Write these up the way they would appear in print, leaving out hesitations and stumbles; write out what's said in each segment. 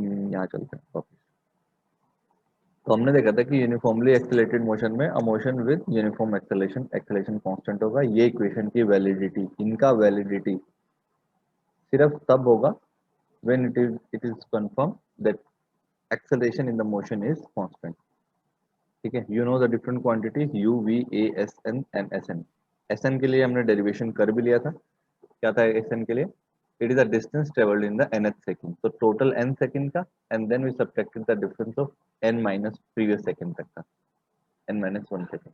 यहाँ चलते हैं वापस। तो हमने देखा था कि यूनिफॉर्मली एक्सेलरेटेड मोशन में a motion with uniform acceleration, acceleration constant होगा। ये इक्वेशन की वैलिडिटी, इनका वैलिडिटी सिर्फ तब होगा when it is confirmed that acceleration in the motion is constant। ठीक है, you know the different quantities u, v, a, s, n and sn। sn के लिए हमने डेरिवेशन कर भी लिया था। क्या था sn के लिए? It is a distance travelled in the nth second. तो टोटल n सेकंड का and then we subtracted the difference of n minus previous second तक का, n माइनस 1 सेकंड।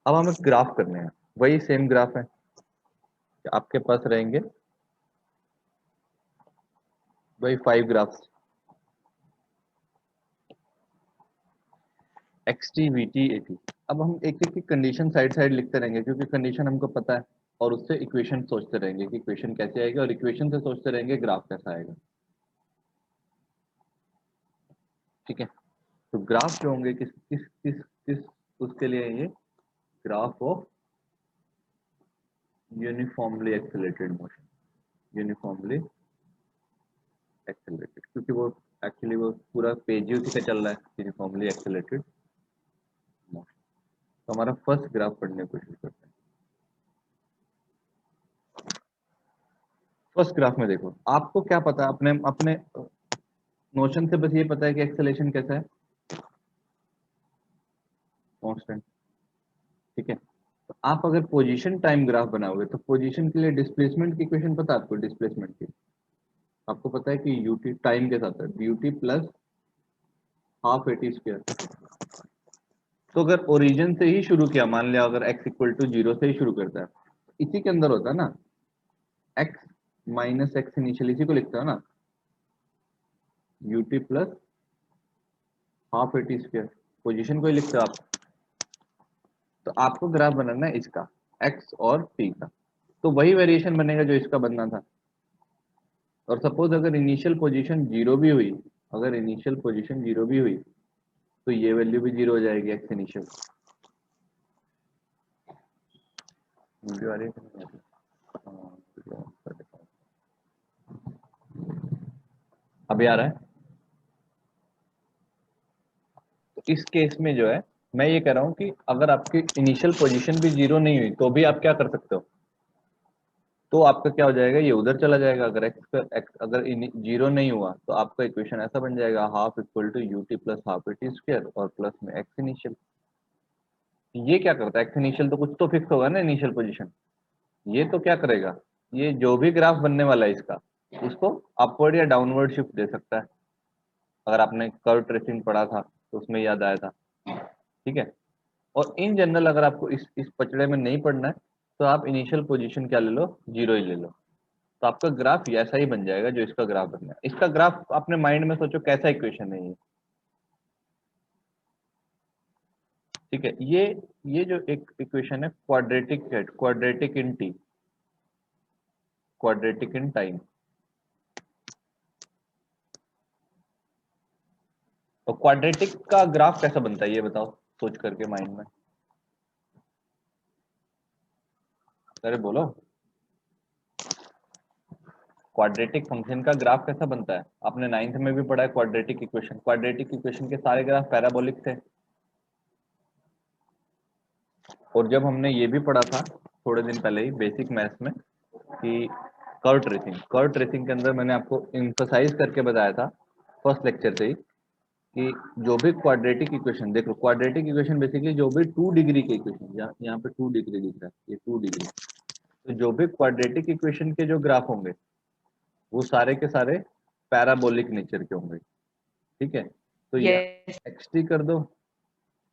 अब हमें ग्राफ करने हैं, वही सेम ग्राफ है। आपके पास रहेंगे वही 5 ग्राफ्स, xt, vt, at। अब हम एक एक की कंडीशन साइड साइड लिखते रहेंगे क्योंकि कंडीशन हमको पता है, और उससे इक्वेशन सोचते रहेंगे कि इक्वेशन कैसे आएगी, और इक्वेशन से सोचते रहेंगे ग्राफ कैसा आएगा। ठीक है, तो ग्राफ जो होंगे किस किस किस किस उसके लिए ये graph of uniformly accelerated motion, uniformly accelerated, क्योंकि वो एक्चुअली वो पूरा पेज ही उसी का चल रहा है, यूनिफॉर्मली एक्सेलरेटेड मोशन। तो हमारा फर्स्ट ग्राफ पढ़ने की कोशिश करते हैं। फर्स्ट ग्राफ में देखो, आपको क्या पता है, अपने अपने नोशन से बस ये पता है कि एक्सेलरेशन कैसा है, कांस्टेंट। ठीक है, तो आप अगर पोजीशन टाइम ग्राफ बनाओगे तो पोजीशन के लिए डिस्प्लेसमेंट की इक्वेशन पता है आपको? डिस्प्लेसमेंट की आपको पता है कि यूटी टाइम के साथ है, UT plus half eighty square. तो अगर ओरिजिन से ही शुरू किया, मान लिया अगर x इक्वल टू 0 से ही शुरू करता है, इसी के अंदर होता है ना x माइनस एक्स इनिशियल, इसी को लिखता है ना UT plus half eighty square, position को ही लिखते हो आप। तो आपको ग्राफ बनाना है इसका, x और t का, तो वही वेरिएशन बनेगा जो इसका बनना था। और सपोज अगर इनिशियल पोजीशन 0 भी हुई, अगर इनिशियल पोजीशन 0 भी हुई तो ये वैल्यू भी 0 हो जाएगी x इनिशियल। वीडियो आ रही है? अभी आ रहा है? तो इस केस में जो है, मैं ये कह रहा हूं कि अगर आपकी इनिशियल पोजीशन भी 0 नहीं हुई तो भी आप क्या कर सकते हो, तो आपका क्या हो जाएगा, ये उधर चला जाएगा। अगर x अगर 0 नहीं हुआ तो आपका इक्वेशन ऐसा बन जाएगा, half equal to u t plus half a t square और प्लस में x इनिशियल। ये क्या करता है, x इनिशियल तो कुछ तो फिक्स होगा ना इनिशियल पोजीशन, ये तो क्या करेगा, ये जो भी ग्राफ बनने वाला है इसका, उसको अपवर्ड या डाउनवर्ड शिफ्ट दे सकता है। अगर आपने कर्व ट्रेसिंग पढ़ा था तो उसमें याद आया था। ठीक है, और इन जनरल अगर आपको इस पचड़े में नहीं पढ़ना है तो आप इनिशियल पोजीशन क्या ले लो, 0 ही ले लो, तो आपका ग्राफ ऐसा ही बन जाएगा जो इसका ग्राफ बनना है। इसका ग्राफ अपने माइंड में सोचो कैसा इक्वेशन है ये। ठीक है, ये जो एक इक्वेशन है क्वाड्रेटिक है, quadratic in T, quadratic in time. तो क्वाड्रेटिक का ग्राफ कैसा बनता है ये बताओ सोच करके माइंड में, अरे बोलो। क्वाड्रेटिक फंक्शन का ग्राफ कैसा बनता है? आपने 9th में भी पढ़ा है क्वाड्रेटिक इक्वेशन। क्वाड्रेटिक इक्वेशन के सारे ग्राफ पैराबोलिक थे। और जब हमने ये भी पढ़ा था थोड़े दिन पहले ही बेसिक मैथ्स में कि कर्व ट्रेसिंग, कर्व ट्रेसिंग के अंदर मैंने आपको एम्फसाइज करके बताया था फर्स्ट लेक्चर से ही कि जो भी क्वाड्रेटिक इक्वेशन, देख लो क्वाड्रेटिक इक्वेशन बेसिकली जो भी 2 डिग्री के इक्वेशन, यहाँ पे 2 डिग्री दिख रहा है, ये 2 डिग्री, तो जो भी क्वाड्रेटिक इक्वेशन के जो ग्राफ होंगे वो सारे के सारे पैराबोलिक नेचर के होंगे। ठीक है, तो या यस एक्स टी कर दो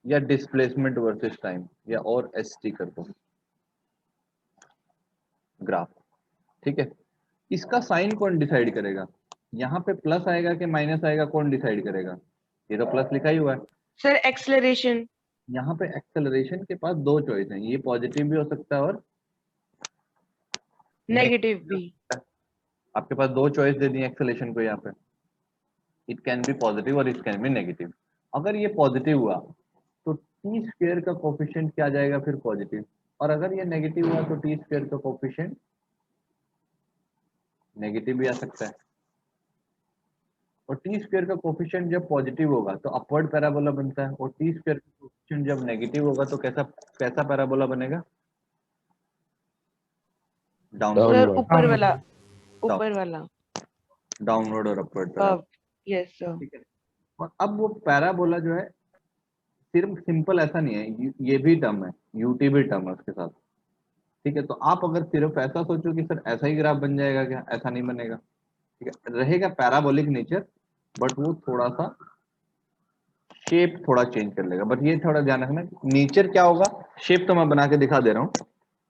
या डिस्प्लेसमेंट वर्सेस टाइम या और एस टी कर दो ग्राफ। ठीक है, इसका साइन कौन डिसाइड करेगा, यहाँ पे प्लस आएगा कि माइनस आएगा, कौन डिसाइड करेगा? ये तो प्लस लिखा ही हुआ है। Sir acceleration. यहाँ पे एक्सेलरेशन के पास 2 चॉइस हैं, ये पॉजिटिव भी हो सकता है और नेगेटिव भी। आपके पास 2 चॉइस दे दी एक्सेलरेशन को यहाँ पे, इट कैन बी पॉजिटिव और इट कैन बी नेगेटिव। अगर ये पॉजिटिव हुआ तो टी स्क्वेयर का कोफिशिएंट क्या आ जाएगा फिर पॉजिटिव, और अगर ये नेगेटिव हुआ तो टी स्क्वेयर का कोफिशिएंट नेगेटिव भी आ सकता है। और टी स्क्वायर का कोफिशिएंट जब पॉजिटिव होगा तो अपवर्ड पैराबोला बनता है, और टी स्क्वायर का कोफिशिएंट जब नेगेटिव होगा तो कैसा कैसा पैराबोला बनेगा? Downward, sir downward. ऊपर वाला, ऊपर वाला। डाउनवर्ड और अपवर्ड पैराबोला। Yes sir. ठीक है। और अब वो पैराबोला जो है सिर्फ सिंपल ऐसा नहीं है, ये भी टर्म है, यूटी भी टर्म है उसके साथ। ठीक है, तो आप अगर सिर्फ ऐसा सोचो कि सर ऐसा ही ग्राफ बन जाएगा क्या, ऐसा नहीं बनेगा। ठीक है, रहेगा पैराबोलिक नेचर, बट वो थोड़ा सा शेप थोड़ा चेंज कर लेगा। बट ये थोड़ा ध्यान रखना, नेचर क्या होगा, शेप तो मैं बना के दिखा दे रहा हूँ,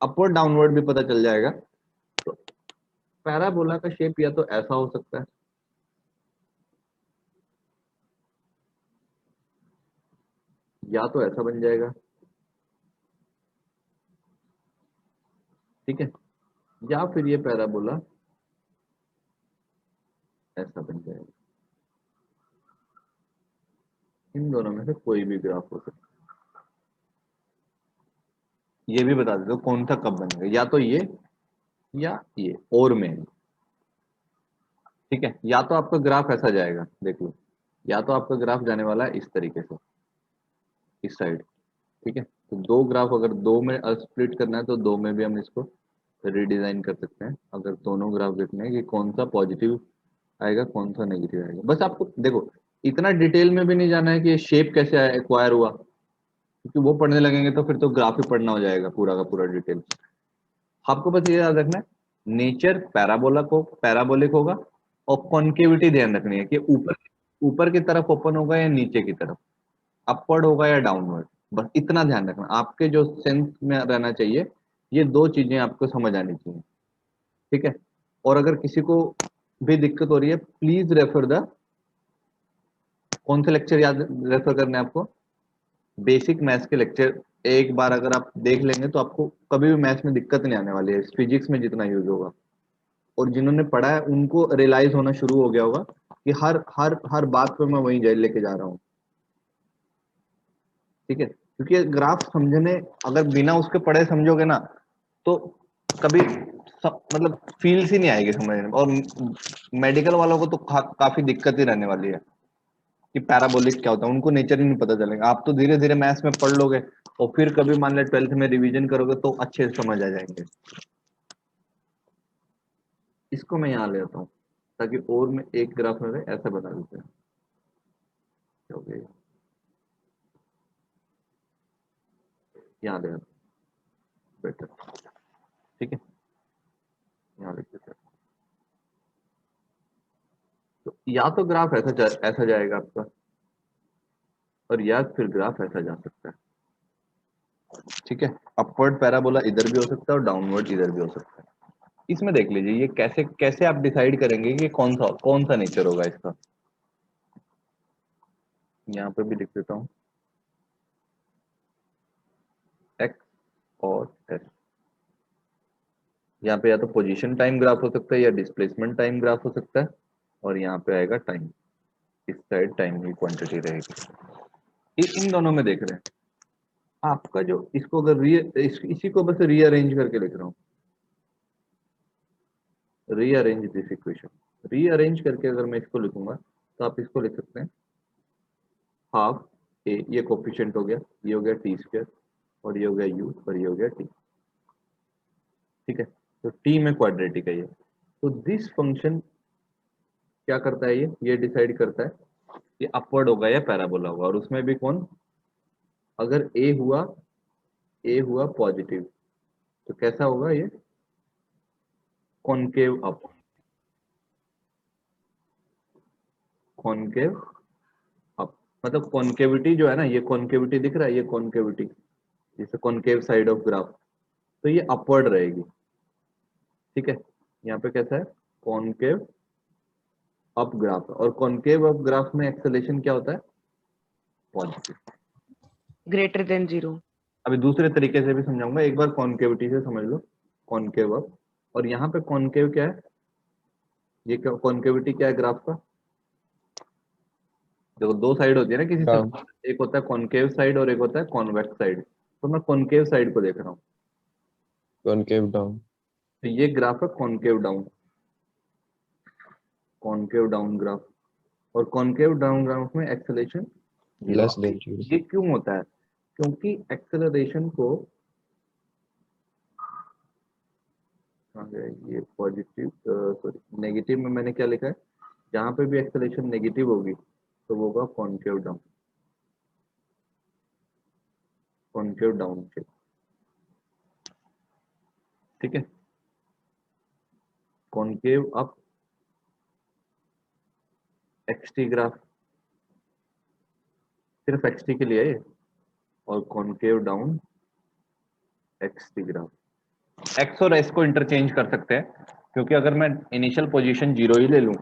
अपवर्ड डाउनवर्ड भी पता चल जाएगा। तो पैराबोला का शेप या तो ऐसा हो सकता है, या तो ऐसा बन जाएगा। ठीक है, या फिर ये पैराबोला ऐसा बन जाएगा। इन दोनों में से कोई भी ग्राफ हो सकता है। ये भी बता देते हो कौन सा कब बनेगा, या तो ये या ये, और में। ठीक है, या तो आपका ग्राफ ऐसा जाएगा, देख लो, या तो आपका ग्राफ जाने वाला है इस तरीके से, इस साइड। ठीक है, तो दो ग्राफ अगर दो में स्प्लिट करना है तो दो में भी हम इसको रिडिजाइन कर सकते हैं, अगर दोनों ग्राफ देखने हैं कि कौन सा पॉजिटिव आएगा कौन सा नेगेटिव आएगा। बस आपको देखो इतना डिटेल में भी नहीं जाना है कि ये शेप कैसे एक्वायर हुआ, क्योंकि वो पढ़ने लगेंगे तो फिर तो ग्राफ ही पढ़ना हो जाएगा पूरा का पूरा डिटेल। आपको बस ये याद रखना है, नेचर पैराबोला को पैराबोलिक होगा, और कॉन्केविटी ध्यान रखनी है कि ऊपर ऊपर की तरफ ओपन होगा या नीचे की तरफ, अपवर्ड होगा या डाउनवर्ड। बस इतना ध्यान रखना, आपके जो सेंस में रहना चाहिए, ये दो चीजें आपको समझ आनी चाहिए। ठीक है, और अगर किसी को भी दिक्कत हो रही है प्लीज रेफर द, कौन से लेक्चर याद रेफर करने हैं आपको? बेसिक मैथ्स के लेक्चर। एक बार अगर आप देख लेंगे तो आपको कभी भी मैथ्स में दिक्कत नहीं आने वाली है, फिजिक्स में जितना यूज होगा। और जिन्होंने पढ़ा है उनको रियलाइज होना शुरू हो गया होगा कि हर हर हर बात पे मैं वहीं जाए लेके जा रहा हूँ। ठीक है, क्योंकि ग्राफ समझने अगर बिना उसके पढ़े समझोगे ना तो कभी मतलब फील ही नहीं आएगी समझने में। और मेडिकल वालों को तो काफी दिक्कत ही रहने वाली है कि पैराबोलिक क्या होता है, उनको नेचर ही नहीं पता चलेगा। आप तो धीरे धीरे मैथ्स में पढ़ लोगे और फिर कभी मान ले 12th में रिवीजन करोगे तो अच्छे से समझ आ जाएंगे। इसको मैं यहाँ ले आता हूँ ताकि और में एक ग्राफ में ऐसा बना देते हैं। ओके, यहाँ ले आता हूँ बेटर। ठीक है, यहाँ लिख देते हैं। तो या तो ग्राफ ऐसा जाएगा आपका, और या फिर ग्राफ ऐसा जा सकता है। ठीक है, अपवर्ड पैराबोला इधर भी हो सकता है और डाउनवर्ड इधर भी हो सकता है। इसमें देख लीजिए ये कैसे कैसे आप डिसाइड करेंगे कि कौन सा नेचर होगा इसका। यहाँ पे भी लिख देता हूँ एक्स और एस। यहाँ पे या तो पोजीशन टाइम ग्राफ हो सकता है या डिस्प्लेसमेंट टाइम ग्राफ हो सकता है, और यहाँ पे आएगा टाइम, इस साइड टाइम की क्वांटिटी रहेगी। इन दोनों में देख रहे हैं आपका जो इसको अगर इसी को बस रीअरेंज करके लिख रहा हूँ, रीअरेंज दिस इक्वेशन। रीअरेंज करके अगर मैं इसको लिखूंगा तो आप इसको लिख सकते हैं हाफ ए, ये कोफिशिएंट हो गया, ये हो गया टी स्क्वायर, और ये हो गया यू, और ये हो गया टी। ठीक है, तो टी में क्वाड्रेटिक है ये। तो दिस फंक्शन क्या करता है, ये डिसाइड करता है कि अपवर्ड होगा या पैराबोला होगा। और उसमें भी कौन, अगर ए हुआ पॉजिटिव तो कैसा होगा ये, कॉनकेव अप, कॉनकेव अप। मतलब कॉन्केविटी जो है ना, ये कॉन्केविटी दिख रहा है, ये कॉन्केविटी जैसे कॉनकेव साइड ऑफ ग्राफ, तो ये अपवर्ड रहेगी। ठीक है, यहाँ पे कैसा है, कॉनकेव अप ग्राफ, और कॉनकेव अप ग्राफ में एक्सेलेरेशन क्या होता है, पॉजिटिव। Greater than 0। अभी दूसरे तरीके से भी समझाऊंगा, एक बार कॉनकेविटी से समझ लो, कॉनकेव अप। और यहाँ पे कॉनकेव क्या है, ये कॉनकेविटी क्या है ग्राफ का, देखो दो साइड होती है ना किसी डाउन। से, एक होता है कॉनकेव साइड और एक होता है कॉन्वेक्स साइड। तो मैं कॉनकेव साइड को देख रहा हूँ, कॉनकेव डाउन। तो ये ग्राफ है concave down, concave down graph. और कॉनकेव डाउन ग्राफ में एक्सेलरेशन Less than 0. ये क्यों होता है? क्योंकि एक्सेलरेशन को ये पॉजिटिव सॉरी नेगेटिव में मैंने क्या लिखा है, जहां पे भी एक्सेलरेशन नेगेटिव होगी तो वो होगा concave down, concave down shape. ठीक है, कॉनकेव अप एक्सटी ग्राफ सिर्फ एक्सटी के लिए है, और concave down x t graph. X और एस को इंटरचेंज कर सकते हैं, क्योंकि अगर मैं इनिशियल पोजीशन 0 ही ले लूं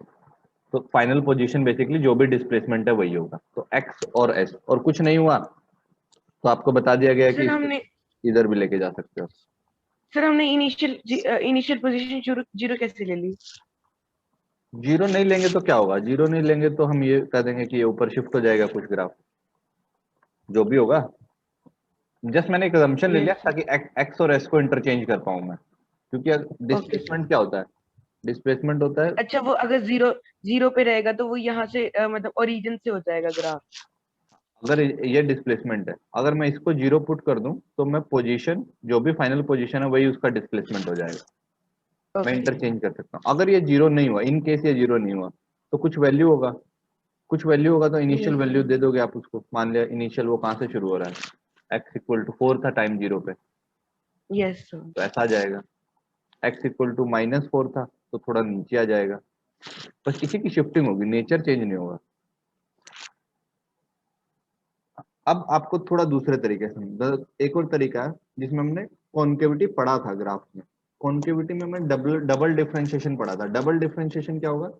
तो फाइनल पोजीशन बेसिकली जो भी डिस्प्लेसमेंट है वही होगा। तो एक्स और एस, और कुछ नहीं हुआ तो आपको बता दिया गया है कि सर हमने इधर भी लेके जा सकते हो। सर हमने इनिशियल पोजीशन जीरो कैसे ले ली? 0 नहीं लेंगे तो क्या होगा? 0 नहीं लेंगे तो हम ये कह देंगे कि ये ऊपर शिफ्ट हो जाएगा कुछ ग्राफ, जो भी होगा। जस्ट मैंने एक assumption ले लिया यस ताकि एक्स और एस को इंटरचेंज कर पाऊं मैं, क्योंकि ओके सर। डिस्प्लेसमेंट क्या होता है? डिस्प्लेसमेंट होता है, अच्छा वो अगर जीरो जीरो पे रहेगा तो वो यहाँ से मतलब ओरिजिन से हो जाएगा ग्राफ। अगर ये डिस्प्लेसमेंट है, अगर मैं इसको 0 पुट कर दूं तो मैं पोजीशन जो भी फाइनल पोजीशन है वही उसका डिस्प्लेसमेंट हो जाएगा, मैं ओके इंटरचेंज कर सकता हूँ। अगर ये 0 नहीं हुआ, इन केस ये 0 नहीं हुआ तो कुछ वैल्यू होगा, कुछ वैल्यू होगा तो इनिशियल यस वैल्यू दे दोगे आप उसको। मान लिया इनिशियल वो कहाँ से शुरू हो रहा है, x इक्वल टू 4 था टाइम 0 पे, यस सर। तो ऐसा आ जाएगा। x इक्वल टू -4 था तो थोड़ा नीचे आ जाएगा, बस इसी की शिफ्टिंग होगी, नेचर चेंज नहीं होगा। अब आपको थोड़ा दूसरे तरीके से एक और तरीका है जिसमें हमने कॉन्केविटी पढ़ा था ग्राफ में। कॉन्केविटी में मैं डबल डबल डिफरेंशिएशन पढ़ा था। डबल डिफरेंशिएशन क्या होगा?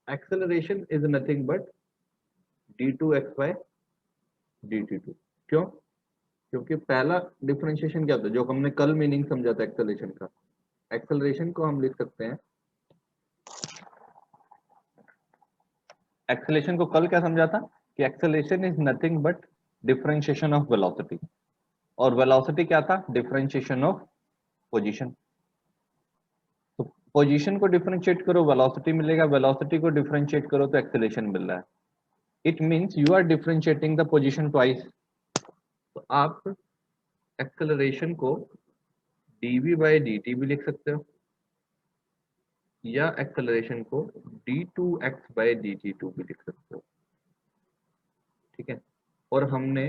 Acceleration is nothing but d2x by dt2। क्यों? क्योंकि पहला डिफरेंशिएशन क्या होता है, जो हमने कल मीनिंग समझा था एक्सेलरेशन का, एक्सेलरेशन को हम लिख सकते हैं, एक्सेलरेशन को कल क्या समझा था कि acceleration is nothing but differentiation of velocity, और वेलोसिटी क्या था? Differentiation of position. तो पोजीशन को डिफरेंशिएट करो वेलोसिटी मिलेगा, वेलोसिटी को डिफरेंशिएट करो तो एक्सेलरेशन मिल रहा है। It means you are differentiating the position twice. तो आप एक्सेलरेशन को dv/dt भी लिख सकते हो, या एक्सेलरेशन को d2x/dt2 भी लिख सकते हो। ठीक है, और हमने,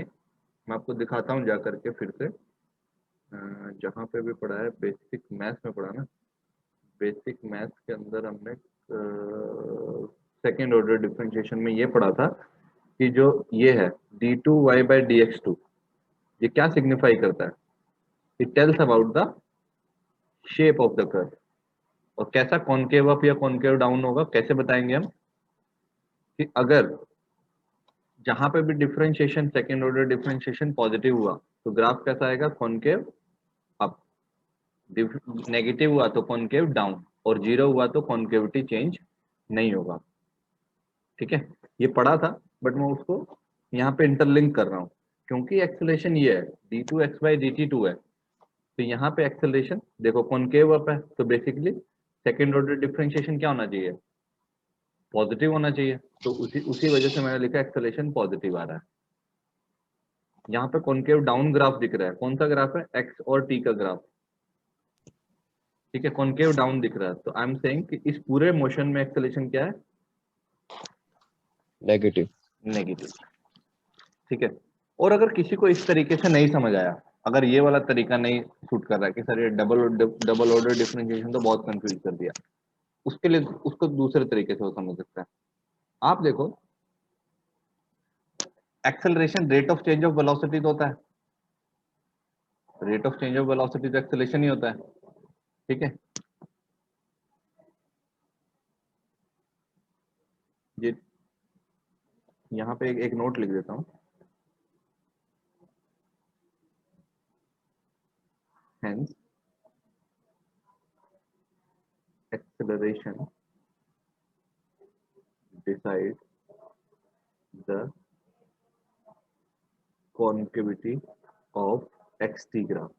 मैं आपको दिखाता हूं जाकर के फिर से, जहां पे भी पढ़ा है बेसिक मैथ्स में पढ़ा ना, बेसिक मैथ्स के अंदर हमने सेकेंड ऑर्डर डिफरेंशिएशन में ये पढ़ा था कि जो ये है d2y/dx2, ये क्या सिग्निफाई करता है? It tells about the shape of the curve. और कैसा कॉनकेव अप या कॉनकेव डाउन होगा, कैसे बताएंगे हम? कि अगर जहां पे भी differentiation second order differentiation positive हुआ तो ग्राफ कैसा आएगा? Concave up. नेगेटिव हुआ तो कॉनकेव डाउन, और 0 हुआ तो कॉनकेविटी चेंज नहीं होगा। ठीक है, ये पढ़ा था बट मैं उसको यहाँ पे इंटरलिंक कर रहा हूँ, क्योंकि एक्सेलरेशन ये है d2x/dt2 है, तो यहाँ पे एक्सेलरेशन देखो कॉनकेव अप है, तो बेसिकली सेकेंड ऑर्डर डिफरेंशिएशन क्या होना चाहिए? पॉजिटिव होना चाहिए। तो उसी वजह से मैंने लिखा एक्सेलरेशन पॉजिटिव आ रहा है। यहाँ पे कॉनकेव डाउन ग्राफ दिख रहा है, कौन सा ग्राफ है? एक्स और टी का ग्राफ। ठीक है, कॉनकेव डाउन दिख रहा है, तो आई एम सेइंग कि इस पूरे मोशन में एक्सेलरेशन क्या है? Negative. नेगेटिव। ठीक है, और अगर किसी को इस तरीके से नहीं समझ आया, अगर ये वाला तरीका नहीं सूट कर रहा है कि सर ये डबल ऑर्डर डिफरेंशिएशन तो बहुत कंफ्यूज कर दिया, उसके लिए उसको दूसरे तरीके से वो समझ सकता है। आप देखो, acceleration rate of change of velocity तो होता है, rate of change of velocity तो एक्सेलरेशन ही होता है। ठीक है, ये यहाँ पे एक नोट लिख देता हूँ, hence acceleration decide the concavity of xt graph।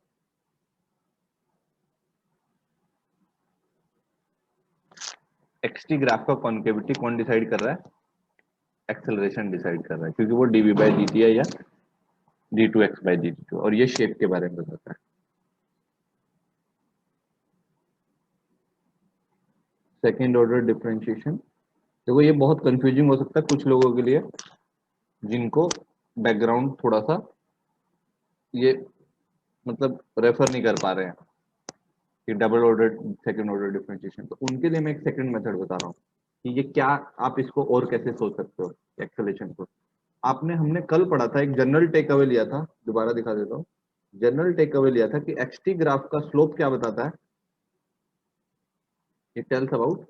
xt graph का कॉन्केविटी कौन डिसाइड कर रहा है? एक्सेलरेशन डिसाइड कर रहा है, क्योंकि वो dv बाई dt है या d2x बाई dt, और ये शेप के बारे में बताता है। सेकेंड ऑर्डर डिफरेंशिएशन, देखो ये बहुत कंफ्यूजिंग हो सकता है कुछ लोगों के लिए जिनको बैकग्राउंड थोड़ा सा ये मतलब रेफर नहीं कर पा रहे हैं कि double order second order differentiation, तो उनके लिए मैं एक सेकंड मेथड बता रहा हूँ कि ये क्या, आप इसको और कैसे सोच सकते हो एक्सेलेरेशन को। आपने हमने कल पढ़ा था, एक जनरल टेक अवे लिया था, दोबारा दिखा देता हूँ। जनरल टेक अवे लिया था कि एक्सटी ग्राफ का स्लोप क्या बताता है, इट टेल्स अबाउट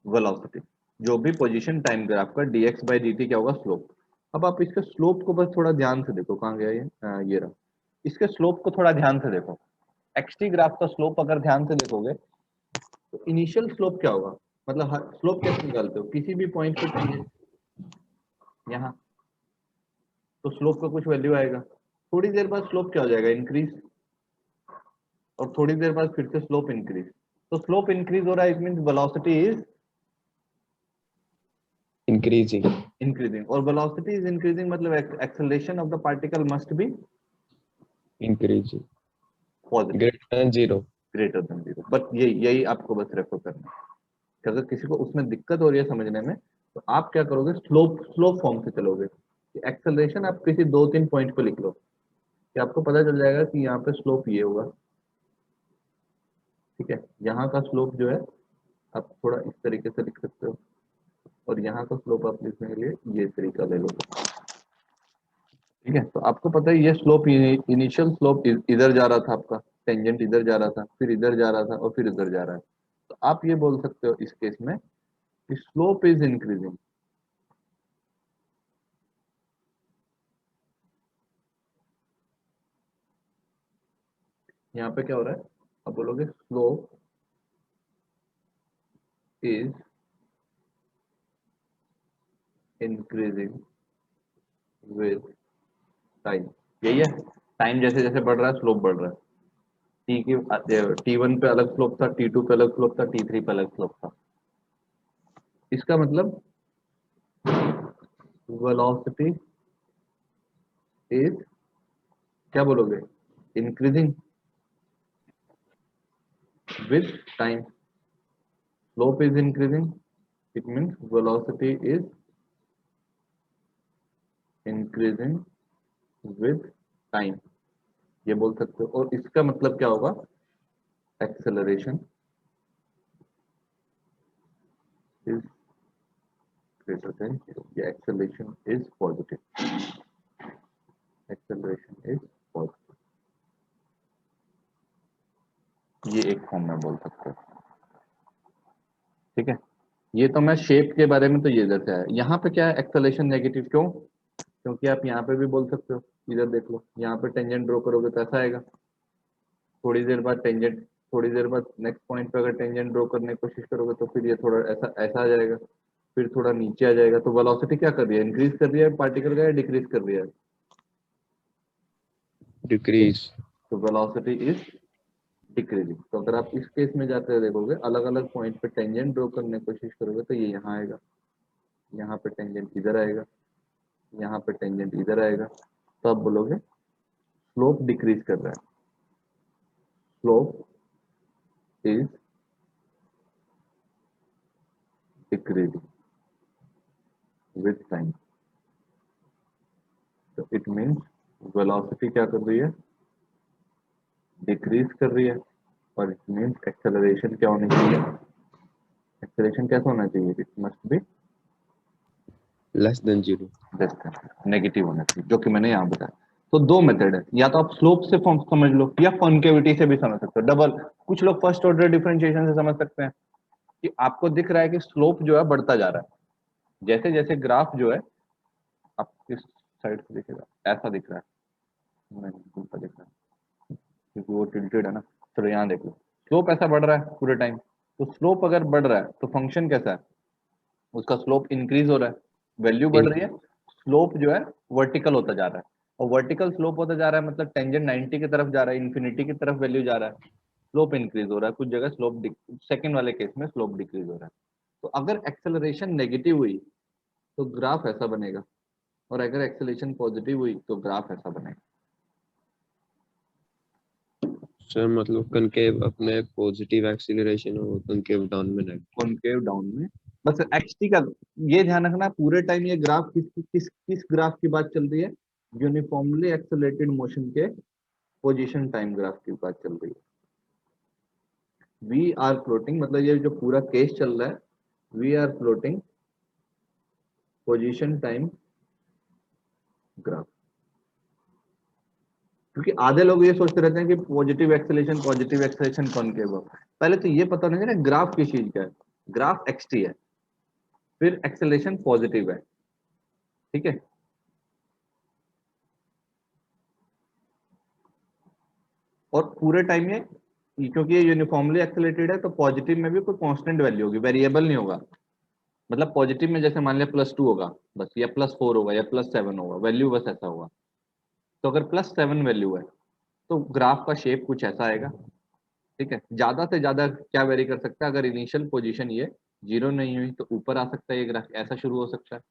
वेलोसिटी। जो भी पोजीशन टाइम ग्राफ का dx बाई dt क्या होगा, स्लोप। अब आप इसके स्लोप को बस थोड़ा ध्यान से देखो, कहाँ गया ये रहा। इसके स्लोप को थोड़ा ध्यान से देखो। एक्सटी ग्राफ का स्लोप अगर ध्यान से देखोगे तो इनिशियल स्लोप क्या होगा, मतलब स्लोप कैसे निकालते हो, किसी भी पॉइंट पे टेंजेंट यहाँ, तो स्लोप का कुछ वैल्यू आएगा। थोड़ी देर बाद स्लोप क्या हो जाएगा, इंक्रीज, और थोड़ी देर बाद फिर से स्लोप इंक्रीज। तो स्लोप इंक्रीज हो रहा है, it means velocity is increasing, increasing, और velocity is increasing मतलब acceleration of the particle must be increasing, positive, greater than 0. greater than 0। But यही आपको बस रेफर करना है कि अगर किसी को उसमें दिक्कत हो रही है समझने में, तो आप क्या करोगे, स्लोप फॉर्म से चलोगे। एक्सेलरेशन आप किसी 2-3 पॉइंट पे लिख लो कि आपको पता चल जाएगा कि यहाँ पे स्लोप ये होगा, ठीक है। यहाँ का स्लोप जो है आप थोड़ा इस तरीके से लिख सकते हो, और यहाँ का स्लोप आप लिखने के लिए ये तरीका ले लो, ठीक है। तो आपको पता है ये स्लोप, इनिशियल स्लोप इधर जा रहा था, आपका टेंजेंट इधर जा रहा था, फिर इधर जा रहा था, और फिर इधर जा रहा है। तो आप ये बोल सकते हो इस केस में कि स्लोप इज इंक्रीजिंग, यहाँ पे क्या हो रहा है, आप बोलोगे slope is increasing with time. यही है, टाइम जैसे जैसे बढ़ रहा है स्लोप बढ़ रहा है। टी की T1 पे अलग स्लोप था, T2 पे अलग स्लोप था, T3 पे अलग स्लोप था। इसका मतलब वेलोसिटी इज, क्या बोलोगे, increasing with time, slope is increasing, it means velocity is increasing with time, ये बोल सकते हो। और इसका मतलब क्या होगा, acceleration is greater than 0, या acceleration is positive, acceleration is positive, ये एक फॉर्म में बोल सकते हो, ठीक है। ये तो मैं शेप के बारे में तो ये इधर से आया, यहाँ पे क्या है, एक्सेलरेशन नेगेटिव, क्यों, क्योंकि आप यहाँ पे भी बोल सकते हो, इधर देख लो, यहाँ पे टेंजेंट ड्रॉ करोगे तो ऐसा आएगा, थोड़ी देर बाद टेंजेंट, थोड़ी देर बाद नेक्स्ट पॉइंट पे अगर टेंजेंट ड्रॉ करने की कोशिश करोगे तो फिर ये थोड़ा ऐसा ऐसा आ जाएगा, फिर थोड़ा नीचे आ जाएगा। तो वेलोसिटी क्या कर रही है, इंक्रीज कर रही है पार्टिकल का या डिक्रीज कर रही है, decrease, तो वेलोसिटी इज डिक्रीजिंग। तो अगर आप इस केस में जाते देखोगे, अलग अलग पॉइंट पे टेंजेंट ड्रॉ करने की कोशिश करोगे तो ये यहाँ आएगा, यहाँ पे टेंजेंट इधर आएगा, यहाँ पे टेंजेंट इधर आएगा, तो आप बोलोगे स्लोप डिक्रीज कर रहा है, slope is decreasing with time. तो इट मींस वेलोसिटी क्या कर रही है, डिक्रीज कर रही है, और इट मींस एक्सेलरेशन क्या होनी चाहिए, एक्सेलरेशन कैसा होना चाहिए, it must be less than 0. Negative होना चाहिए, जो कि मैंने यहाँ बताया। तो दो मेथड है, या तो आप स्लोप से फॉर्म समझ लो या कॉन्केविटी से भी समझ सकते हो, डबल। कुछ लोग फर्स्ट ऑर्डर डिफरेंशिएशन से समझ सकते हैं कि आपको दिख रहा है कि स्लोप जो है बढ़ता जा रहा है, जैसे जैसे ग्राफ जो है, आप किस साइड से दिखेगा, ऐसा दिख रहा है, नहीं उल्टा दिख रहा है क्योंकि वो टिल्टेड है ना। चलो यहाँ देख लो, स्लोप ऐसा बढ़ रहा है पूरे टाइम। तो स्लोप अगर बढ़ रहा है तो फंक्शन कैसा है, उसका स्लोप इंक्रीज हो रहा है, वैल्यू बढ़ रही है, स्लोप जो है वर्टिकल होता जा रहा है, और वर्टिकल स्लोप होता जा रहा है मतलब टेंजेंट 90 की तरफ जा रहा है, इन्फिनिटी की तरफ वैल्यू जा रहा है, स्लोप इंक्रीज हो रहा है। कुछ जगह स्लोप, सेकंड वाले केस में स्लोप डिक्रीज हो रहा है। तो अगर एक्सेलरेशन नेगेटिव हुई तो ग्राफ ऐसा बनेगा, और अगर एक्सेलरेशन पॉजिटिव हुई तो ग्राफ ऐसा बनेगा। सर मतलब कनकेव अपने पॉजिटिव एक्सीलरेशन और कनकेव डाउन में नेगेटिव। कॉनकेव डाउन में। बस xt का ये ध्यान रखना, पूरे टाइम ये ग्राफ किस ग्राफ की बात चल रही है, यूनिफॉर्मली एक्सेलरेटेड मोशन के पोजीशन टाइम ग्राफ की बात चल रही है। वी आर फ्लोटिंग, मतलब ये जो पूरा केस चल रहा है, we are floating position time graph. क्योंकि आधे लोग ये सोचते रहते हैं कि पॉजिटिव एक्सेलरेशन कॉनकेव। पहले तो ये पता नहीं ना ग्राफ किस चीज का है। ग्राफ xt है, फिर एक्सेलरेशन पॉजिटिव है, ठीक है। और पूरे टाइम ये, क्योंकि ये यूनिफॉर्मली एक्सेलरेटेड है, तो पॉजिटिव में भी कोई कांस्टेंट वैल्यू होगी, वेरिएबल नहीं होगा। मतलब पॉजिटिव में जैसे मान लिया +2 होगा बस, या +4 होगा, या +7 होगा, वैल्यू बस ऐसा होगा। तो अगर +7 वैल्यू है तो ग्राफ का शेप कुछ ऐसा आएगा, ठीक है। ज्यादा से ज्यादा क्या वेरी कर सकता है, अगर इनिशियल पोजीशन ये 0 नहीं हुई तो ऊपर आ सकता है ये ग्राफ, ऐसा शुरू हो सकता है,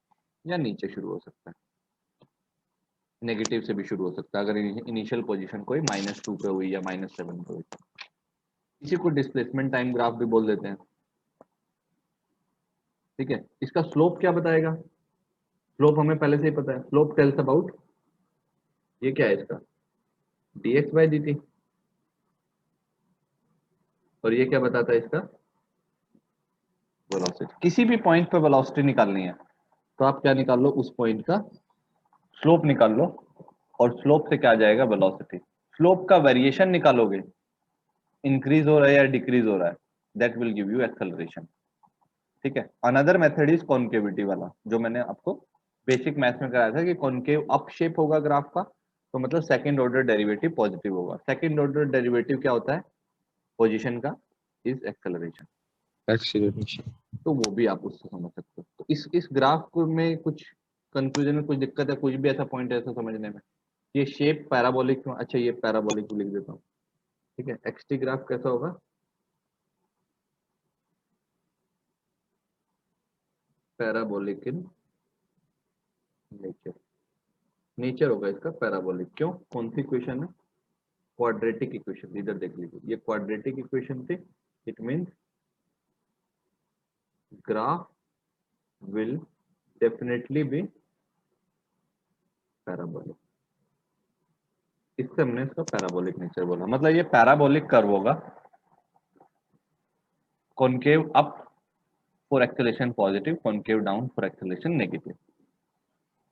या नीचे शुरू हो सकता है, नेगेटिव से भी शुरू हो सकता है अगर इनिशियल पोजीशन कोई -2 पे हुई या -7 पे हुई। इसी को डिस्प्लेसमेंट टाइम ग्राफ भी बोल देते हैं, ठीक है। इसका स्लोप क्या बताएगा, स्लोप हमें पहले से ही पता है, स्लोप टेल्स अबाउट, ये क्या है इसका, dx/dt। और ये क्या बताता है इसका, वेलोसिटी। किसी भी पॉइंट पे वेलोसिटी निकालनी है तो आप क्या निकाल लो, उस पॉइंट का स्लोप निकाल लो, और स्लोप से क्या आ जाएगा, वेलोसिटी। स्लोप का वेरिएशन निकालोगे, इंक्रीज हो रहा है या डिक्रीज हो रहा है, that will give you acceleration, ठीक है। अनदर मेथड इज कॉन्केविटी वाला, जो मैंने आपको बेसिक मैथ्स में कराया था कि कॉन्केव अप शेप होगा ग्राफ का, तो मतलब सेकंड ऑर्डर डेरिवेटिव पॉजिटिव होगा। सेकंड ऑर्डर डेरिवेटिव क्या होता है, पोजीशन का, इज एक्सेलरेशन। एक्सीलरेशन। तो वो भी आप उससे समझ सकते हो। तो इस ग्राफ को में कुछ कंक्लूजन में कुछ दिक्कत है, कुछ भी ऐसा पॉइंट है ऐसा समझने में, ये शेप पैराबोलिक क्यों, अच्छा ये पैराबोलिक लिख देता हूँ, ठीक है। एक्सटी ग्राफ कैसा होगा, पैराबोलिक इन नेचर, नेचर होगा इसका पैराबोलिक। क्यों, कौन सी इक्वेशन है, क्वाड्रेटिक इक्वेशन। इधर देख लीजिए, ये क्वाड्रेटिक इक्वेशन थी, it means graph will definitely be parabolic. इससे हमने इसका पैराबोलिक नेचर बोला, मतलब ये पैराबोलिक कर्व होगा, concave up for acceleration positive, concave down for acceleration negative.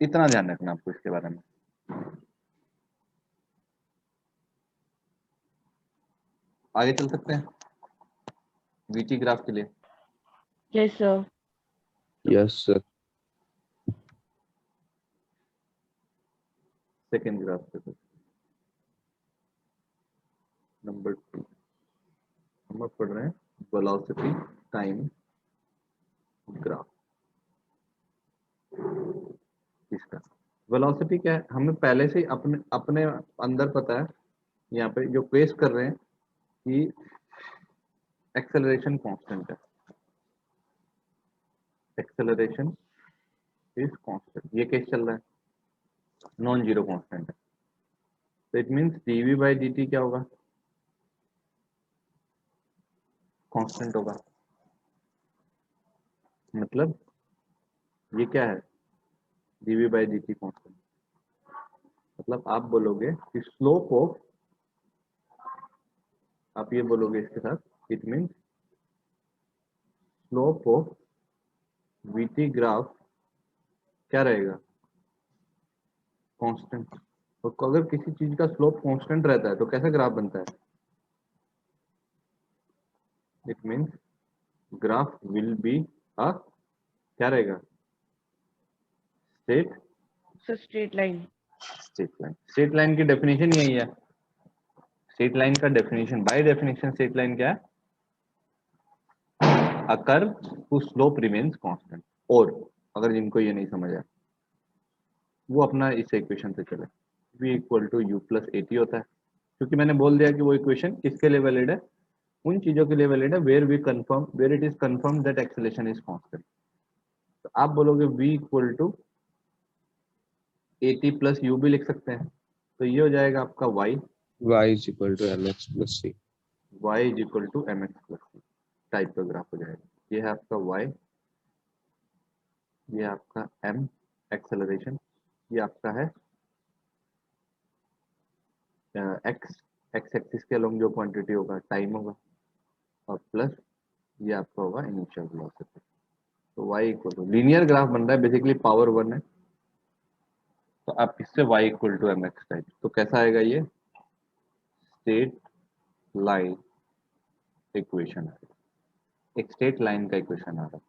इतना ध्यान रखना आपको इसके बारे में। आगे चल सकते हैं वीटी ग्राफ के लिए। Yes sir. Yes sir. Second graph पे नंबर 2 हम अब पढ़ रहे हैं वेलोसिटी टाइम ग्राफ। इसका वेलोसिटी क्या है, हमें पहले से ही अपने अपने अंदर पता है, यहाँ पे जो पेश कर रहे हैं कि एक्सेलरेशन कांस्टेंट है, एक्सेलरेशन इज कांस्टेंट। ये केस चल रहा है, नॉन जीरो कांस्टेंट है, तो इट मींस dv/dt क्या होगा, कांस्टेंट होगा। मतलब ये क्या है, dv/dt कांस्टेंट, मतलब आप बोलोगे कि स्लोप ऑफ, आप ये बोलोगे इसके साथ, it means slope of v t graph क्या रहेगा, कांस्टेंट। तो अगर किसी चीज का स्लोप कांस्टेंट रहता है तो कैसा ग्राफ बनता है, it means graph will be a, क्या रहेगा, straight, sir straight line. Straight line. Straight line की डेफिनेशन यही है, स्ट्रेट लाइन का definition, by definition straight line क्या है, a curve whose slope remains constant। और अगर जिनको ये नहीं समझ आया वो अपना इस इक्वेशन से चले, v = u + at होता है, क्योंकि मैंने बोल दिया कि वो इक्वेशन किसके लिए वैलिड है, उन चीजों के लिए वैलिड है where we confirm, where it is confirm that acceleration is constant. तो तो आप बोलोगे v equal to at plus u भी लिख सकते हैं, तो ये हो जाएगा आपका y y is equal to mx plus c। y is equal to m x plus c type का ग्राफ हो जाएगा। ये है आपका y, ये आपका m एक्सेलरेशन, ये आपका है x x एक्सिस के अलोंग जो क्वांटिटी होगा टाइम होगा, और प्लस ये आपका होगा इनिशियल वेलोसिटी। तो y equal to linear graph बन रहा है, बेसिकली पावर 1 है, तो आप इससे y equal to m x type, तो कैसा आएगा ये स्ट्रेट लाइन इक्वेशन है, एक स्ट्रेट लाइन का इक्वेशन आ रहा है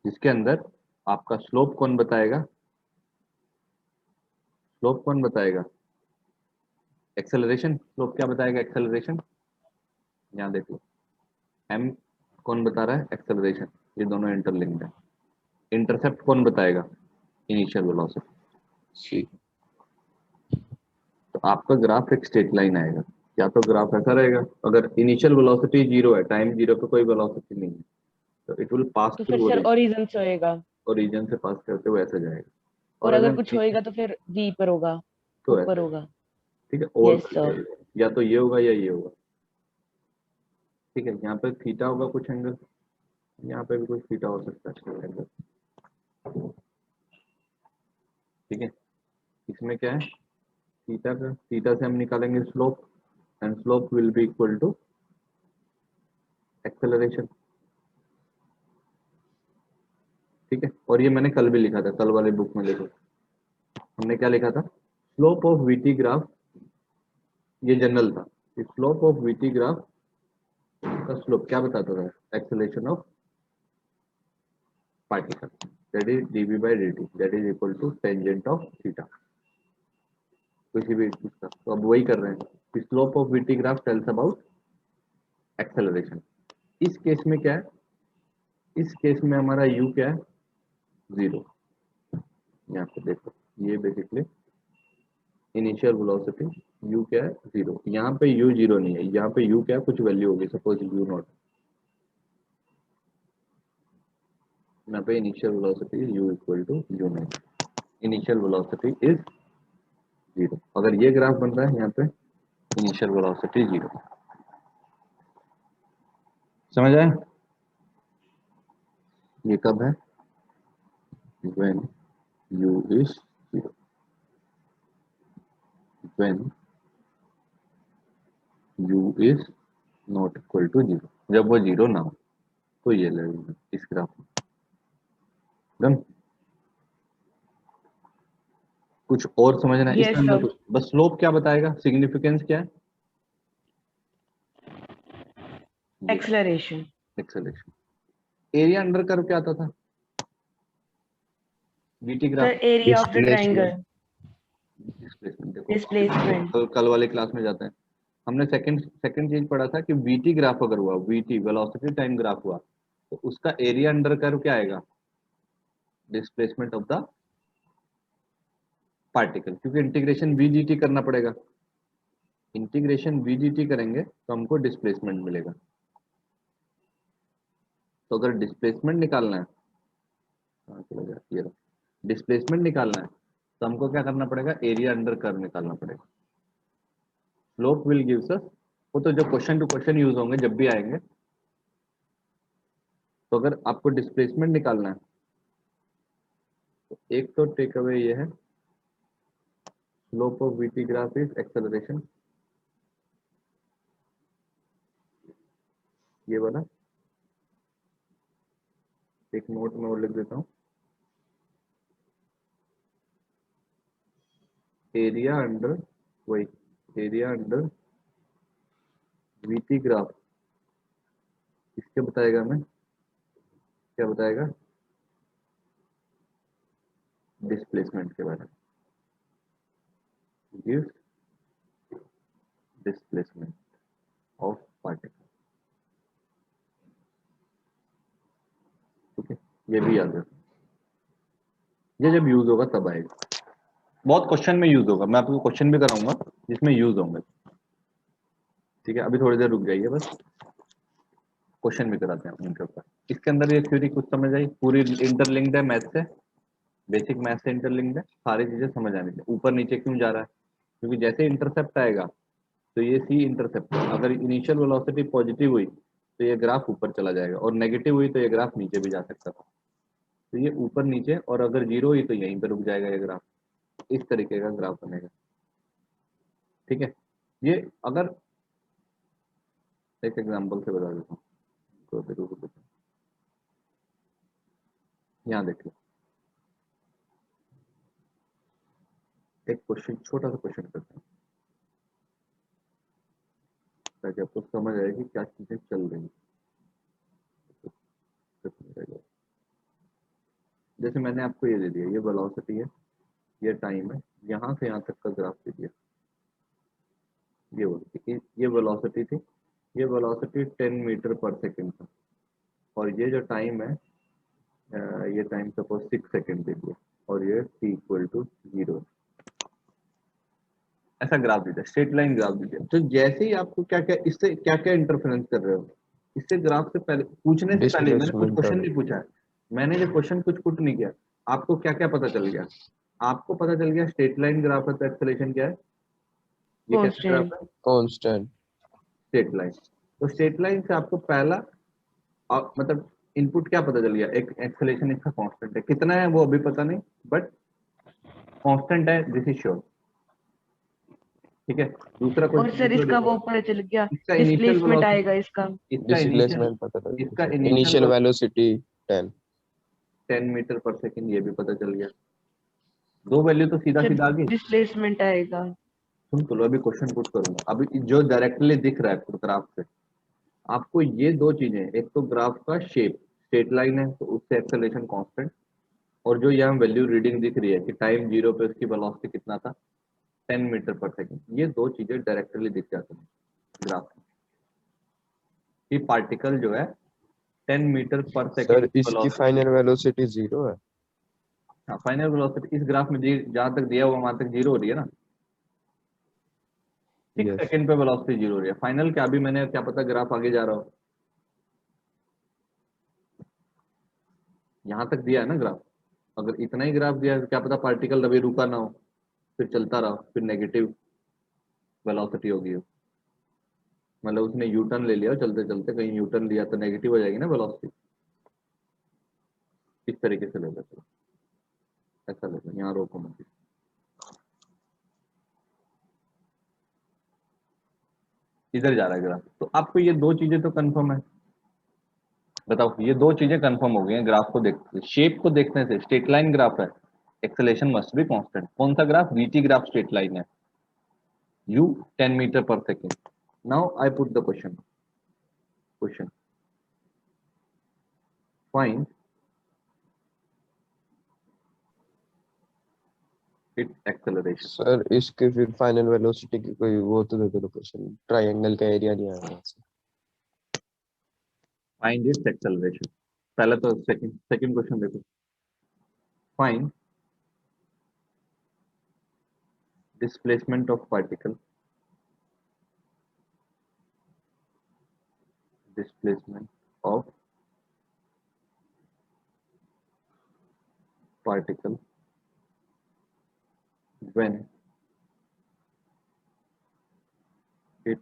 जिसके अंदर आपका स्लोप कौन बताएगा, स्लोप कौन बताएगा, एक्सेलरेशन। स्लोप क्या बताएगा, एक्सेलरेशन। यहाँ देख लो m कौन बता रहा है, एक्सेलरेशन, ये दोनों इंटरलिंक्ड है। इंटरसेप्ट कौन बताएगा, इनिशियल वेलोसिटी। c। तो आपका ग्राफ एक स्ट्रेट लाइन आएगा, या तो ग्राफ ऐसा रहेगा, अगर इनिशियल वेलोसिटी 0 है, टाइम 0 पे कोई वेलोसिटी नहीं है, तो इट विल पास तो फिर थ्रू सर ओरिजिन से होएगा, ओरिजिन से पास करते हुए ऐसे जाएगा। और और अगर अगर कुछ होएगा तो फिर v पर होगा, तो ऊपर ऐसे, होगा। ठीक है, और यस सर। या तो ये होगा या ये होगा, ठीक है। यहाँ पे थीटा होगा कुछ एंगल, यहाँ पे भी कुछ थीटा हो सकता है एंगल, ठीक है। इसमें क्या है, थीटा का, थीटा से हम निकालेंगे slope, and slope will be equal to acceleration, ठीक है। और ये मैंने कल भी लिखा था, कल वाले बुक में देखो हमने क्या लिखा था, स्लोप ऑफ वीटी ग्राफ, ये जनरल था, स्लोप ऑफ वीटी ग्राफ का स्लोप क्या बताता था, acceleration of particle, that is dv by dt, that is equal to tangent of theta, किसी भी चीज का। तो अब वही कर रहे हैं, slope of v t graph tells about acceleration. इस केस में क्या है, इस केस में हमारा u क्या है, 0। यहाँ पे देखो ये बेसिकली इनिशियल वेलोसिटी u क्या है, 0। यहाँ पे u 0 नहीं है, यहाँ पे u क्या है, कुछ वैल्यू होगी, सपोज u नॉट, यहाँ पे initial velocity u equal to u nought, initial velocity is 0। अगर ये ग्राफ बन रहा है, यहाँ पे इनिशियल वेलोसिटी 0, समझ आए। ये कब है, when u is 0, when u is not equal to 0, जब वो 0 ना हो, तो ये लगेगा इस ग्राफ में। डन, कुछ और समझना है यस इसके अंदर सर। बस स्लोप क्या बताएगा, सिग्निफिकेंस क्या है, acceleration. Acceleration. Area under curve क्या आता था, VT sir graph, area of the Displacement। Triangle, displacement. देखो डिस्प्लेसमेंट। कल वाले क्लास में जाते हैं, हमने सेकंड चीज पढ़ा था कि वीटी ग्राफ अगर हुआ, वीटी वेलोसिटी टाइम ग्राफ हुआ, तो उसका एरिया अंडर कर्व क्या आएगा, डिस्प्लेसमेंट ऑफ द पार्टिकल, क्योंकि इंटीग्रेशन वी जी टी करना पड़ेगा, इंटीग्रेशन वी जी टी करेंगे तो हमको डिस्प्लेसमेंट मिलेगा। तो अगर डिस्प्लेसमेंट निकालना है, चला गया ये रहा, डिस्प्लेसमेंट निकालना है तो हमको क्या करना पड़ेगा, एरिया अंडर कर्व निकालना पड़ेगा। स्लोप विल गिव्स अस, वो तो जो क्वेश्चन टू क्वेश्चन यूज होंगे जब भी आएंगे। तो अगर आपको डिस्प्लेसमेंट निकालना है तो एक तो टेक अवे ये है, slope of v t graph is acceleration, ये वाला एक नोट में और लिख देता हूँ, एरिया अंडर, वही एरिया अंडर वीटी ग्राफ, इसके बताएगा मैं, क्या बताएगा, डिस्प्लेसमेंट के बारे में, गिव्स डिस्प्लेसमेंट ऑफ पार्टिकल, ठीक है। ये भी याद रखना, ये जब यूज होगा तब आएगा, बहुत क्वेश्चन में यूज होगा, मैं आपको क्वेश्चन भी कराऊंगा जिसमें यूज होंगे, ठीक है। अभी थोड़ी देर रुक जाइए बस। क्वेश्चन भी कराते हैं उनके ऊपर। इसके अंदर ये थ्योरी कुछ समझ आई, पूरी इंटरलिंक्ड है मैथ से, बेसिक मैथ से इंटरलिंक्ड है, सारी चीजें समझ आनी चाहिए। ऊपर नीचे क्यों जा रहा है, क्योंकि जैसे इंटरसेप्ट आएगा तो ये सी इंटरसेप्ट, अगर इनिशियल वेलोसिटी पॉजिटिव हुई तो ये ग्राफ ऊपर चला जाएगा, और नेगेटिव हुई तो ये ग्राफ नीचे भी जा सकता था। तो ये ऊपर नीचे, और अगर जीरो हुई तो यहीं पे रुक जाएगा ये ग्राफ। इस तरीके का ग्राफ बनेगा, ठीक है। ये अगर एक एग्जांपल से बता देता हूँ तो देखो, यहाँ देखिए एक क्वेश्चन, छोटा सा क्वेश्चन करते हैं ताकि आपको समझ आए कि क्या चीजें चल रही हैं। जैसे मैंने आपको ये दे दिया, ये वेलोसिटी है, ये टाइम है, यहाँ से यहाँ तक का ग्राफ दे दिया, ये वेलोसिटी थी, ये वेलोसिटी 10 मीटर पर सेकंड था, और ये जो टाइम है ये टाइम सपोज 6 सेकंड दे दिया, और ये t इक्वल टू 0, ऐसा ग्राफ दीजिए, स्ट्रेट लाइन ग्राफ दीजिए। तो जैसे ही आपको क्या क्या इससे क्या क्या इंटरफेरेंस कर रहे हो, इससे ग्राफ से पहले पूछने से पहले मैंने कुछ डिस्प्लेसमेंट क्वेश्चन नहीं पूछा है, मैंने जो क्वेश्चन कुछ पुट नहीं किया, आपको क्या क्या पता चल गया, आपको पता चल गया स्ट्रेट लाइन ग्राफ है तो एक्सेलेरेशन क्या है, ये कैसा ग्राफ कांस्टेंट है, कांस्टेंट। Straight line. तो स्ट्रेट लाइन से आपको पहला मतलब इनपुट क्या पता चल गया, एक एक्सेलेरेशन इसका कांस्टेंट है, कितना है वो अभी पता नहीं, बट कांस्टेंट है, दिस इज श्योर, ठीक है। दूसरा और क्वेश्चन सर दूसरा इसका देखो, वो पता चल गया, इसका इनिशियल डिस्प्लेसमेंट वेलोसिटी, आएगा इसका। इसका इनिशियल, डिस्प्लेसमेंट पता इसका लगा, इनिशियल इनिशियल वेलोसिटी 10। 10 मीटर पर सेकंड, ये भी पता चल गया, दो वैल्यू तो सीधा सर सीधा आ गई। डिस्प्लेसमेंट आएगा। सुन तो लो, अभी क्वेश्चन पुट करूंगा, अभी जो डायरेक्टली दिख रहा है ग्राफ से आपको, ये दो चीजें, एक तो ग्राफ का शेप, स्ट्रेट लाइन है तो उससे एक्सेलरेशन कांस्टेंट, और जो यहाँ वैल्यू रीडिंग दिख रही है कि टाइम जीरो पे उसकी वेलोसिटी कितना था, 10 मीटर पर सेकंड, ये दो चीजें डायरेक्टली दिख जाती हैं ग्राफ में, कि पार्टिकल जो है 10 मीटर पर सेकंड सर की इसकी वेलोसिटी, फाइनल वेलोसिटी 0 है। हाँ फाइनल वेलोसिटी इस ग्राफ में जहां तक दिया हुआ वहां तक जीरो हो रही है ना, 6 यस। सेकंड पे वेलोसिटी जीरो हो रही है, फाइनल क्या, अभी मैंने क्या पता ग्राफ आगे जा रहा हो, यहाँ तक दिया है ना ग्राफ, अगर इतना ही ग्राफ दिया है तो क्या पता पार्टिकल अभी रुका ना हो, फिर चलता रहा, फिर नेगेटिव वेलोसिटी होगी, मतलब उसने यू टर्न ले लिया चलते चलते, कहीं यू टर्न लिया तो नेगेटिव हो जाएगी ना वेलोसिटी, इस तरीके से ले लेते, ऐसा लेते, यहाँ रोको मत, इधर जा रहा है ग्राफ। तो आपको ये दो चीजें तो कंफर्म है, बताओ ये दो चीजें कंफर्म हो गई हैं ग्राफ को देखते, शेप को देखने से, स्ट्रेट लाइन ग्राफ है, एक्सेलेरेशन मस्ट बी कांस्टेंट, कौन सा graph, VT graph straight line है, u 10 metre per second. Now I put the question find its acceleration, sir इसके फिर फाइनल वेलोसिटी की कोई वो तो दे दो लोकेशन, ट्रायंगल का एरिया नहीं आएगा। फाइंड इट्स एक्सेलरेशन, पहले तो सेकंड क्वेश्चन देखो, find displacement of particle, displacement of particle when it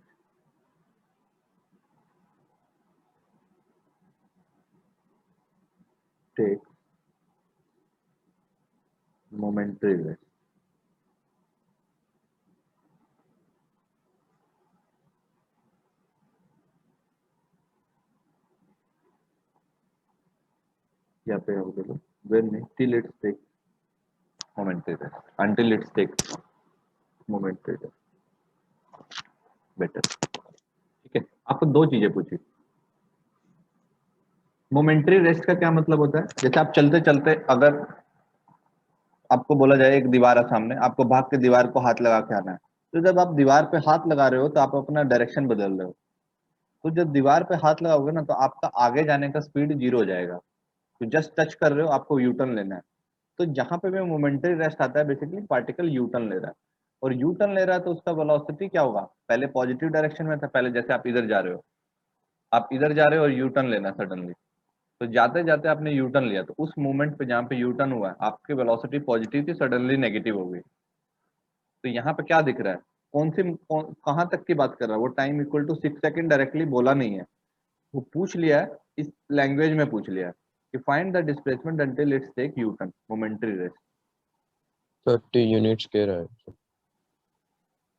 takes momentary rest, यहाँ पे आप देखो, when till it takes momentary rest, until it takes momentary rest, better, ठीक है। आपको दो चीजें पूछी, मोमेंट्री रेस्ट का क्या मतलब होता है, जैसे आप चलते चलते अगर आपको बोला जाए एक दीवार है सामने, आपको भाग के दीवार को हाथ लगा के आना है, तो जब आप दीवार पे हाथ लगा रहे हो तो आप अपना डायरेक्शन बदल रहे हो, तो जब दीवार पे हाथ लगाओगे ना तो आपका आगे जाने का स्पीड जीरो हो जाएगा, तो जस्ट टच कर रहे हो, आपको यू टर्न लेना है, तो जहां पे भी मोमेंटरी रेस्ट आता है बेसिकली पार्टिकल यू टर्न ले रहा है, और यू टर्न ले रहा है तो उसका वेलोसिटी क्या होगा, पहले पॉजिटिव डायरेक्शन में था, पहले जैसे आप इधर जा रहे हो, आप इधर जा रहे हो और यू टर्न लेना सडनली, तो जाते जाते आपने यू टर्न लिया, तो उस मोमेंट पे जहाँ पे यू टर्न हुआ है आपकी वेलोसिटी पॉजिटिव थी, सडनली नेगेटिव हो गई। तो यहाँ पे क्या दिख रहा है, कहाँ तक की बात कर रहा है वो, time equal to 6 second directly बोला नहीं है, वो पूछ लिया है, इस लैंग्वेज में पूछ लिया है कि find the displacement until it's take U turn momentary rest. 30 units कह रहा है।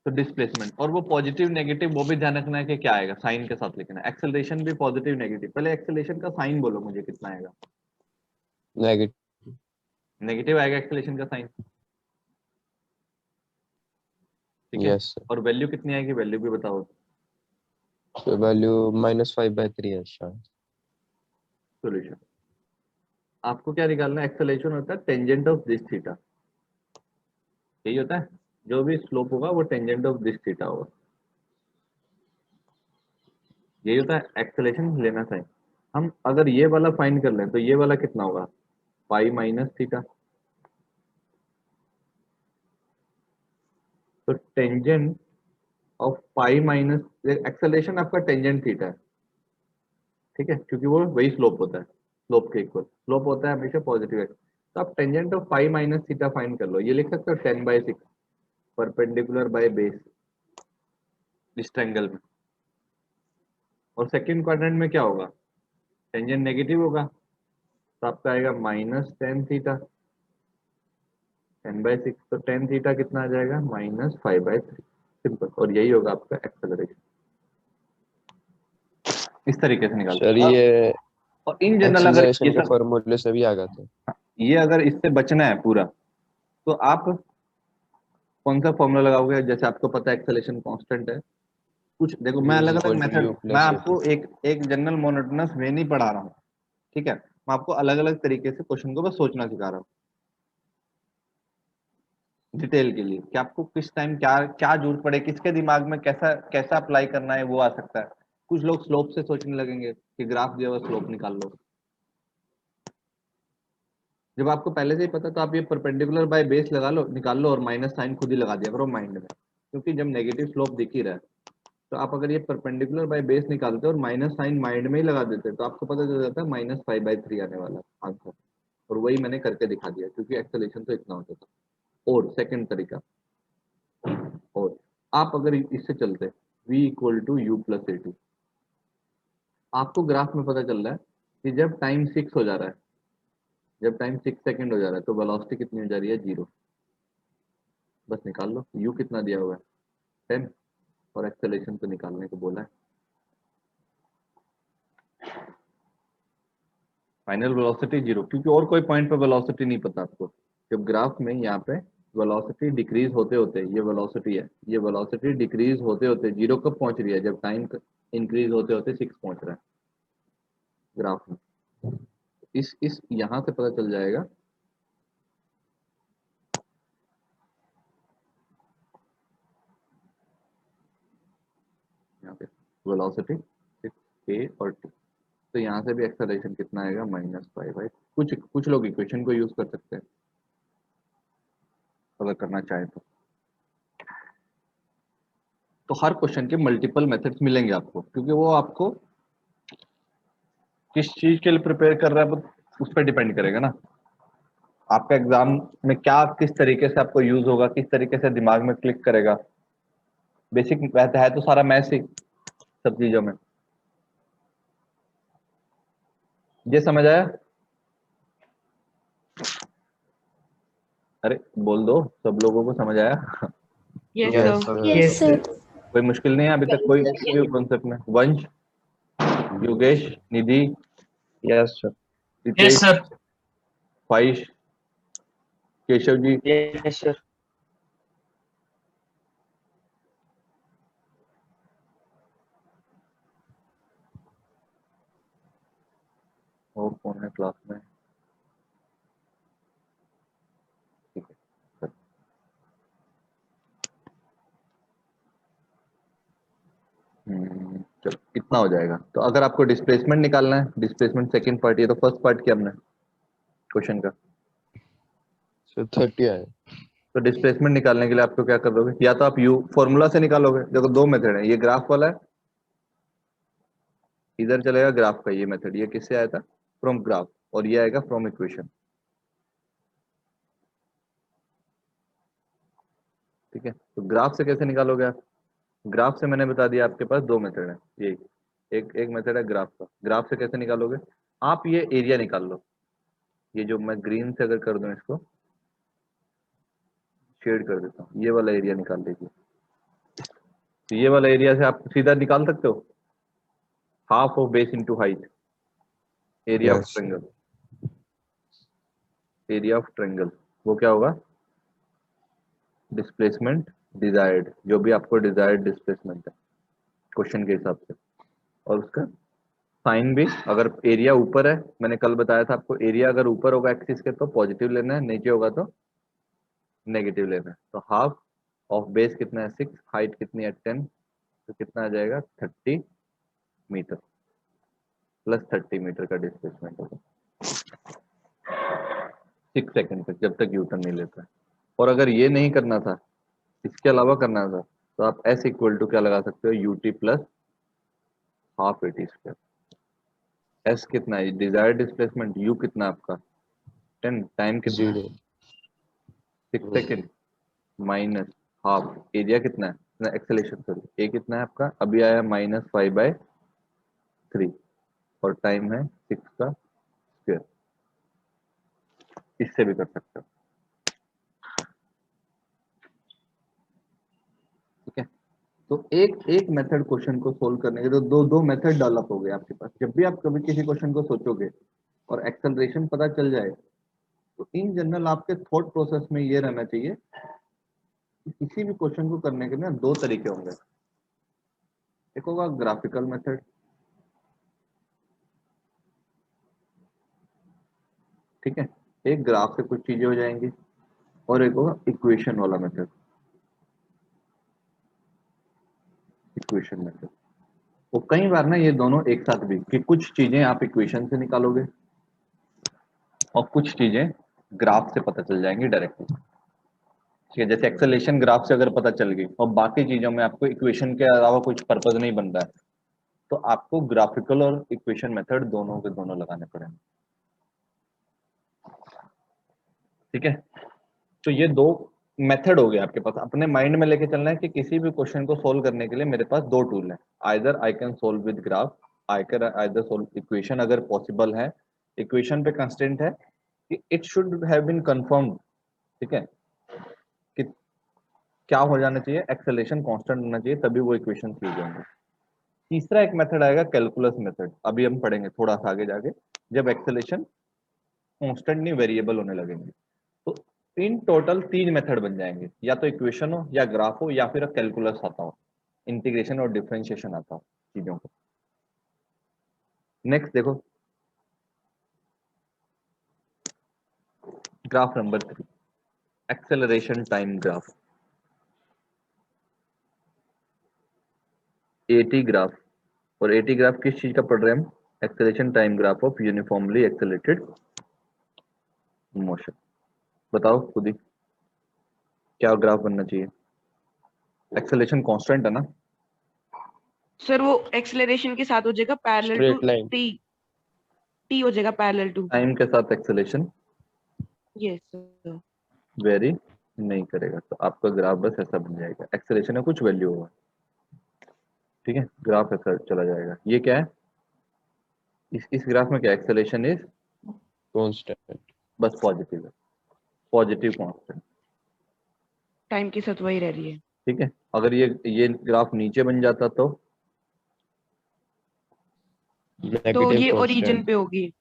तो डिस्प्लेसमेंट और वो पॉजिटिव नेगेटिव वो भी ध्यान रखना है कि क्या आएगा, साइन के साथ लिखना है। एक्सेलरेशन भी पॉजिटिव नेगेटिव, पहले एक्सेलरेशन का साइन बोलो मुझे कितना आएगा। नेगेटिव। नेगेटिव आएगा एक्सेलरेशन का साइन, ठीक है। यस और वैल्यू कितनी आएगी, वैल्यू भी बताओ। सर, वैल्यू -5/3 है शायद। सॉल्यूशन, आपको क्या निकालना है, एक्सेलरेशन होता है टेंजेंट ऑफ दिस थीटा, यही होता है, जो भी स्लोप होगा वो टेंजेंट ऑफ दिस थीटा होगा, यही होता है एक्सेलरेशन लेना चाहिए। हम अगर ये वाला फाइंड कर लें तो ये वाला कितना होगा, पाई माइनस थीटा। तो tangent of pi minus, acceleration आपका टेंजेंट थीटा है, ठीक है, क्योंकि वो वही स्लोप होता है, स्लोप के इक्वल, स्लोप होता है हमेशा पॉजिटिव एक्स। तो आप tangent of pi minus theta find कर लो, ये लिख सकते हो 10/6 परपेंडिकुलर बाय बेस इस ट्रायंगल में। और सेकंड क्वाड्रेंट में क्या होगा, टेंजेंट नेगेटिव होगा, तो आपका आएगा -10 थीटा 10/6, तो 10 थीटा कितना आ जाएगा, -5/3, सिंपल। और यही होगा आपका एक्सेलरेशन, इस तरीके से निकालते सर हैं। ये और इन जनरल अगर एक्सेलरेशन ये के सब, फॉर्मूले से भी आ गया था। ये अगर इससे बचना है पूरा, तो आप कौन सा फॉर्मूला लगाओगे, जैसे आपको पता है एक्सेलरेशन कांस्टेंट है, कुछ देखो मैं v अलग इज अलग इक्वल टू मेथड, u मैं प्लस ए टी। आपको एक एक जनरल मोनोटोनस वे नहीं पढ़ा रहा हूँ, ठीक है, मैं आपको अलग अलग तरीके से क्वेश्चन को बस सोचना सिखा रहा हूँ डिटेल के लिए, कि आपको किस टाइम क्या क्या जरूरत पड़े, किसके दिमाग में कैसा कैसा अप्लाई करना है वो आ सकता है। कुछ लोग स्लोप से सोचने लगेंगे कि ग्राफ दिया हुआ स्लोप निकाल लो, जब आपको पहले से ही पता तो आप ये परपेंडिकुलर बाय बेस लगा लो, निकाल लो, और माइनस साइन खुद ही लगा दिया करो माइंड में, क्योंकि जब नेगेटिव स्लोप दिख ही रहा है, तो आप अगर ये परपेंडिकुलर बाय बेस निकालते और माइनस साइन माइंड में ही लगा देते तो आपको पता चल जाता है -5/3 आने वाला आंसर। और वही मैंने करके दिखा दिया, क्योंकि एक्सेलरेशन तो इतना होता था। और सेकंड तरीका, और आप अगर इससे चलते v equal to u plus a t, आपको ग्राफ में पता चल रहा है कि जब टाइम 6 हो जा रहा है, जब टाइम 6 सेकंड हो जा रहा है, तो वेलोसिटी कितनी हो जा रही है, 0। बस निकाल लो, u कितना दिया हुआ है 10, और एक्सेलरेशन तो निकालने को बोला है, फाइनल वेलोसिटी 0, क्योंकि और कोई पॉइंट पे वेलोसिटी नहीं पता आपको। जब ग्राफ में यहाँ पे वेलोसिटी डिक्रीज होते होते, ये वेलोसिटी है, ये वेलोसिटी डिक्रीज होते होते 0 कब पहुंच रही है, जब टाइम इंक्रीज होते होते 6 पहुंच रहा है ग्राफ में। इस यहाँ से पता चल जाएगा, यहाँ पे वेलोसिटी 6 a और t, तो यहाँ से भी एक्सेलरेशन कितना आएगा, -5/, कुछ कुछ लोग इक्वेशन को यूज कर सकते हैं अगर करना चाहे तो हर क्वेश्चन के मल्टीपल मेथड्स मिलेंगे आपको, क्योंकि वो आपको किस चीज के लिए प्रिपेयर कर रहा है वो उस पर डिपेंड करेगा ना, आपका एग्जाम में क्या किस तरीके से आपको यूज होगा, किस तरीके से दिमाग में क्लिक करेगा। बेसिक है तो सारा मैथ्स ही सब चीजों में। ये समझ आया, अरे बोल दो, सब लोगों को समझ आया। Yes yes sir. Yes sir. कोई मुश्किल नहीं है अभी तक, कोई किसी भी कॉन्सेप्ट में। Vansh, Yogesh, Nidhi, yes sir. Ritesh, yes sir. फाइश, केशव जी, यस सर। और कौन है क्लास में, ठीक है। चलो कितना हो जाएगा, तो अगर आपको डिस्प्लेसमेंट निकालना है, डिस्प्लेसमेंट सेकंड पार्ट, ये तो फर्स्ट पार्ट किया हमने क्वेश्चन का। सर 30 आए। तो डिस्प्लेसमेंट निकालने के लिए आपको क्या कर दोगे, या तो आप यू फॉर्मूला से निकालोगे, देखो दो मेथड है, ये ग्राफ वाला है, इधर चलेगा ग्राफ का ये मेथड, ये किससे आया था? फ्रॉम ग्राफ, और ये आएगा फ्रॉम इक्वेशन। ठीक है, तो ग्राफ से कैसे निकालोगे आप? ग्राफ से मैंने बता दिया आपके पास दो मेथड है, ये एक मेथड है ग्राफ का। ग्राफ से कैसे निकालोगे आप? ये एरिया निकाल लो, ये जो मैं ग्रीन से अगर कर दूं, इसको शेड कर देता हूँ, ये वाला एरिया निकाल लीजिए। तो ये वाला एरिया से आप सीधा निकाल सकते हो, half of base into height, area of Yes. Triangle. Area of triangle वो क्या होगा? डिस्प्लेसमेंट डिजायर्ड, जो भी आपको डिजायर्ड डिस्प्लेसमेंट है क्वेश्चन के हिसाब से, और उसका साइन भी। अगर एरिया ऊपर है, मैंने कल बताया था आपको, एरिया अगर ऊपर होगा एक्सिस के तो पॉजिटिव लेना है, नीचे होगा तो नेगेटिव लेना है। तो हाफ ऑफ बेस कितना है? 6, हाइट कितनी है? 10, तो कितना आ जाएगा? 30 मीटर, प्लस 30 मीटर का डिस्प्लेसमेंट होगा 6 सेकंड तक, जब तक यूटर्न नहीं लेता है। और अगर ये नहीं करना था, इसके अलावा करना था, तो आप एस इक्वल टू क्या लगा सकते हो? UT plus half eighty square. S कितना है? Desired displacement. यू कितना है आपका? 10, टाइम कितना है? 0. 6 सेकेंड, माइनस हाफ, एरिया कितना है? एक्सेलेरेशन सॉरी, ए कितना है आपका? अभी आया -5/3, और टाइम है 6 का स्क्वायर। इससे भी कर सकते हो। ठीक है, तो एक एक मेथड क्वेश्चन को सोल्व करने के, तो दो दो मेथड डेवलप हो गए आपके पास। जब भी आप कभी किसी क्वेश्चन को सोचोगे और एक्सेलरेशन पता चल जाए, तो इन जनरल आपके थॉट प्रोसेस में ये रहना चाहिए कि किसी भी क्वेश्चन को करने के ना दो तरीके होंगे। एक होगा ग्राफिकल मेथड, ठीक है, एक ग्राफ से कुछ चीजें हो जाएंगी, और एक होगा इक्वेशन वाला मेथड। इक्वेशन मेथड, वो कई बार ना ये दोनों एक साथ भी, कि कुछ चीजें आप इक्वेशन से निकालोगे और कुछ चीजें ग्राफ से पता चल जाएंगी डायरेक्टली। ठीक है, जैसे एक्सेलेरेशन ग्राफ से अगर पता चल गई और बाकी चीजों में आपको इक्वेशन के अलावा कुछ पर्पज नहीं बन रहा है, तो आपको ग्राफिकल और इक्वेशन मेथड दोनों के दोनों लगाने पड़ेंगे। ठीक है, तो ये दो मेथड हो गए आपके पास। अपने माइंड में लेके चलना है कि किसी भी क्वेश्चन को सोल्व करने के लिए मेरे पास दो टूल हैं। Either I can solve with graph, I can either solve equation अगर पॉसिबल है। इक्वेशन पे कंस्टेंट है कि it should have been confirmed. ठीक है, कि क्या हो जाना चाहिए? एक्सेलेरेशन कांस्टेंट होना चाहिए, तभी वो इक्वेशन यूज होंगे। तीसरा एक मेथड आएगा कैलकुलस मेथड, अभी हम पढ़ेंगे थोड़ा सा आगे जाके, जब एक्सेलेरेशन कांस्टेंट नहीं वेरिएबल होने लगेंगे। तो इन टोटल तीन मेथड बन जाएंगे, या तो इक्वेशन हो, या ग्राफ हो, या फिर कैलकुलस आता हो, इंटीग्रेशन और डिफरेंशिएशन आता हो चीजों को। नेक्स्ट देखो, graph number 3, acceleration time graph. Eighty graph, और एटी ग्राफ किस चीज का पढ़ रहे हैं हम? Acceleration time graph of uniformly accelerated motion. बताओ खुद ही क्या ग्राफ बनना चाहिए? एक्सेलरेशन कांस्टेंट है ना? सर वो एक्सेलरेशन के साथ हो जाएगा parallel to Straight line. T, t हो जाएगा पैरेलल टू। टाइम के साथ एक्सेलरेशन यस सर। वेरी नहीं करेगा, तो आपका ग्राफ बस ऐसा बन जाएगा, एक्सेलरेशन का कुछ वैल्यू होगा। ठीक है, ग्राफ ऐसा चला जाएगा। ये क्या है? इस ग्राफ में क्या? Acceleration is Constant. बस पॉजिटिव है, पॉजिटिव कांस्टेंट। टाइम के साथ वही रह रही है। ठीक है, अगर ये ग्राफ नीचे बन जाता तो तो Negative ये ओरिजिन constant. पे होगी।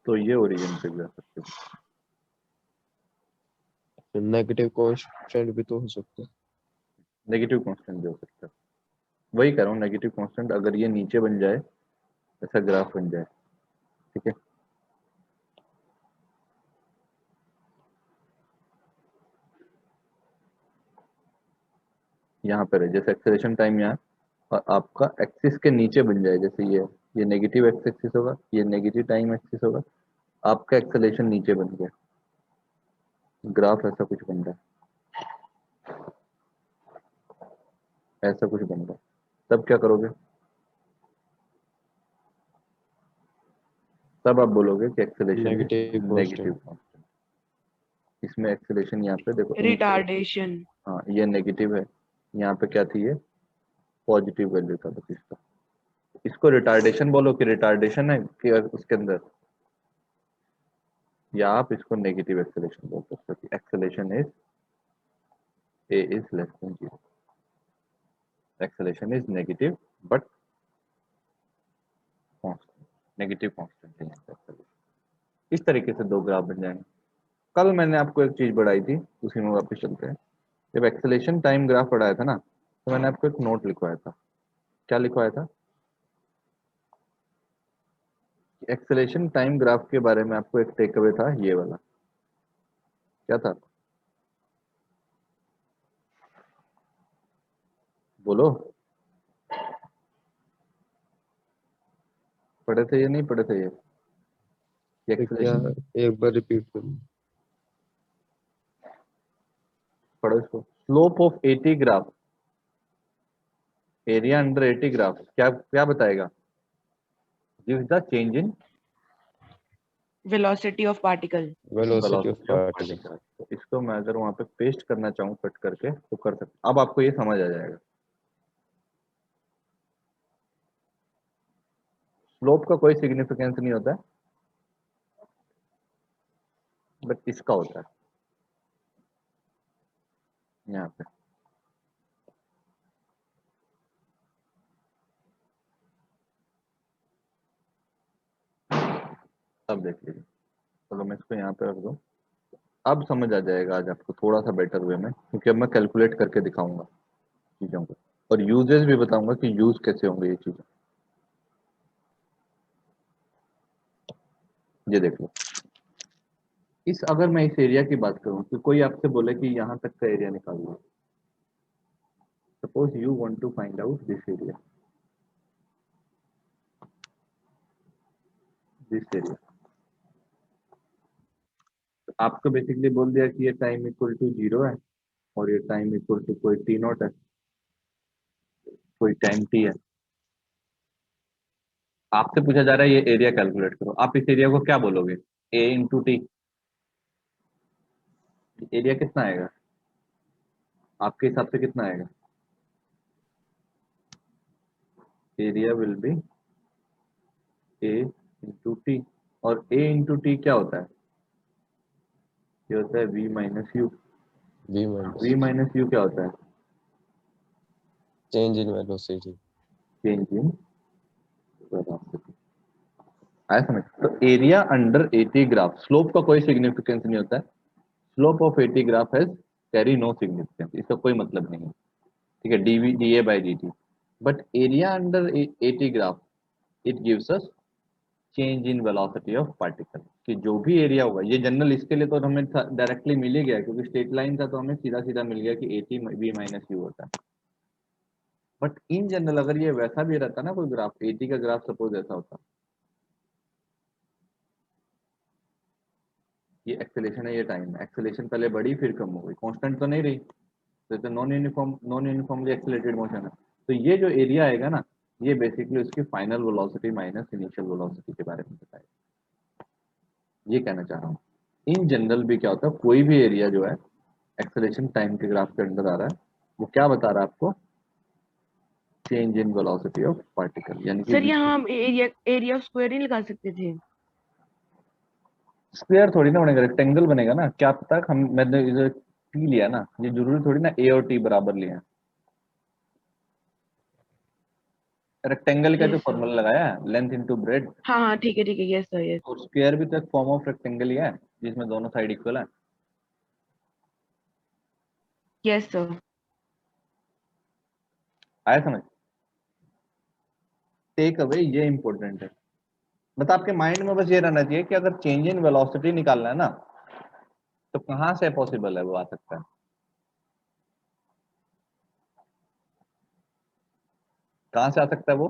ये ओरिजिन पे जा सकते हो। Negative constant भी तो हो सकता है. नेगेटिव कांस्टेंट भी हो सकता है, वही कह रहा हूँ, नेगेटिव कांस्टेंट अगर ये नीचे बन जाए, ऐसा ग्राफ बन जाए। ठीक है, यहाँ पर है जैसे एक्सेलरेशन टाइम यहाँ, और आपका एक्सिस के नीचे बन जाए, जैसे ये नेगेटिव एक्स एक्सिस होगा, ये नेगेटिव टाइम एक्सिस होगा, आपका एक्सेलरेशन नीचे बन गया, ग्राफ ऐसा कुछ बन रहा है, ऐसा कुछ बन रहा है। तब क्या करोगे? तब आप बोलोगे कि acceleration negative negative constant. Constant. इसमें एक्सेलेरेशन यहाँ पे देखो initial- रिटार्डेशन। हाँ ये नेगेटिव है, यहाँ पे क्या थी, ये पॉजिटिव वैल्यू था बस इसका। इसको रिटार्डेशन बोलो कि रिटार्डेशन है कि उसके अंदर, या आप इसको नेगेटिव एक्सेलेरेशन बोल सकते हो कि acceleration is a is less than 0, acceleration is negative but constant, negative constant है यहाँ पे acceleration। इस तरीके से दो ग्राफ बन जाएंगे। कल मैंने आपको एक चीज बढ़ाई थी, उसी में वापस चलते हैं। जब एक्सेलेरेशन टाइम ग्राफ पढ़ाया था ना, तो मैंने आपको एक नोट लिखवाया था। क्या लिखवाया था? एक्सेलेरेशन टाइम ग्राफ के बारे में आपको एक टेक अवे था, ये वाला। क्या था? बोलो, पढ़े थे या नहीं पढ़े थे ये क्या एक्सेलेरेशन? एक बार रिपीट करो। पढ़ो इसको। Slope of 80 graph, area under 80 graph क्या क्या बताएगा? Gives the change in velocity of particle. Velocity of velocity of particle. Particle. तो इसको मैं अगर वहां पे पेस्ट करना चाहूँ कट करके तो कर सकता। अब आपको ये समझ आ जाएगा। स्लोप का कोई सिग्निफिकेंस नहीं होता है, बट इसका होता है यहाँ पे। अब देख लीजिए, चलो मैं इसको यहाँ पे रख दूँ। अब समझ आ जाएगा आज आपको थोड़ा सा बेटर वे में, क्योंकि अब मैं कैलकुलेट करके दिखाऊंगा चीजों को, और यूजेस भी बताऊंगा कि यूज कैसे होंगे ये चीजें। ये देख लो, इस अगर मैं इस एरिया की बात करूं तो कोई आपसे बोले कि यहाँ तक का एरिया निकाल लो। Suppose you want to find out this area, this area. तो आपको बेसिकली बोल दिया कि ये टाइम इक्वल टू 0 है, और ये टाइम इक्वल टू कोई टी नॉट है, कोई टाइम टी है। आपसे पूछा जा रहा है ये एरिया कैलकुलेट करो। आप इस एरिया को क्या बोलोगे? ए इंटू टी। एरिया कितना आएगा आपके हिसाब से? कितना आएगा? Area will be A into T. और ए इंटू टी क्या होता है? ये होता है v minus u. V minus v minus u क्या होता है? Change in velocity. Change in velocity. आया समझ? तो एरिया अंडर 80 ग्राफ, स्लोप का कोई सिग्निफिकेंस नहीं होता है। Slope of 80 graph has carry no significance, इसका कोई मतलब नहीं है। ठीक है, d v d a by d t. But area under 80 graph it gives us change in velocity of particle. कि जो भी एरिया होगा, ये जनरल इसके लिए तो हमें डायरेक्टली मिल ही गया, क्योंकि स्ट्रेट लाइन था तो हमें सीधा सीधा मिल गया कि 80 वी माइनस यू होता है। बट इन जनरल अगर ये वैसा भी रहता ना कोई ग्राफ, 80 का ग्राफ सपोज ऐसा होता, ये एक्सेलेरेशन है, ये टाइम है, एक्सेलेरेशन पहले बढ़ी फिर कम हो गई, कांस्टेंट तो नहीं रही, तो नॉन यूनिफॉर्मली एक्सेलरेटेड मोशन है। तो ये जो एरिया आएगा ना, ये बेसिकली उसकी final velocity minus initial velocity के बारे में बताएगा। ये कहना चाह रहा हूँ। इन जनरल भी क्या होता है, कोई भी एरिया जो है एक्सेलरेशन टाइम के ग्राफ के अंदर आ रहा है, वो क्या बता रहा है आपको? Change in velocity of particle, यानी सर कि यहाँ हम एरिया ऑफ स्क्वायर नहीं लगा सकते थे? स्क्वायर थोड़ी ना बनेगा, रेक्टेंगल बनेगा ना। क्या पता हम, मैंने इधर टी लिया ना, ये जरूरी थोड़ी ना ए और टी बराबर लिया है। रेक्टेंगल का जो यस सर। फॉर्मूला लगाया है, लेंथ इनटू ब्रेड, हाँ हाँ ठीक है यस सर यस। और स्क्वायर भी तो एक फॉर्म ऑफ रेक्टेंगल ही है, जिसमें दोनों साइड इक्वल है। Yes sir. आया समझ? टेक अवे ये इंपॉर्टेंट है। बस आपके माइंड में बस ये रहना चाहिए कि अगर चेंज इन वेलोसिटी निकालना है ना, तो कहां से पॉसिबल है वो आ सकता है? कहां से आ सकता है वो?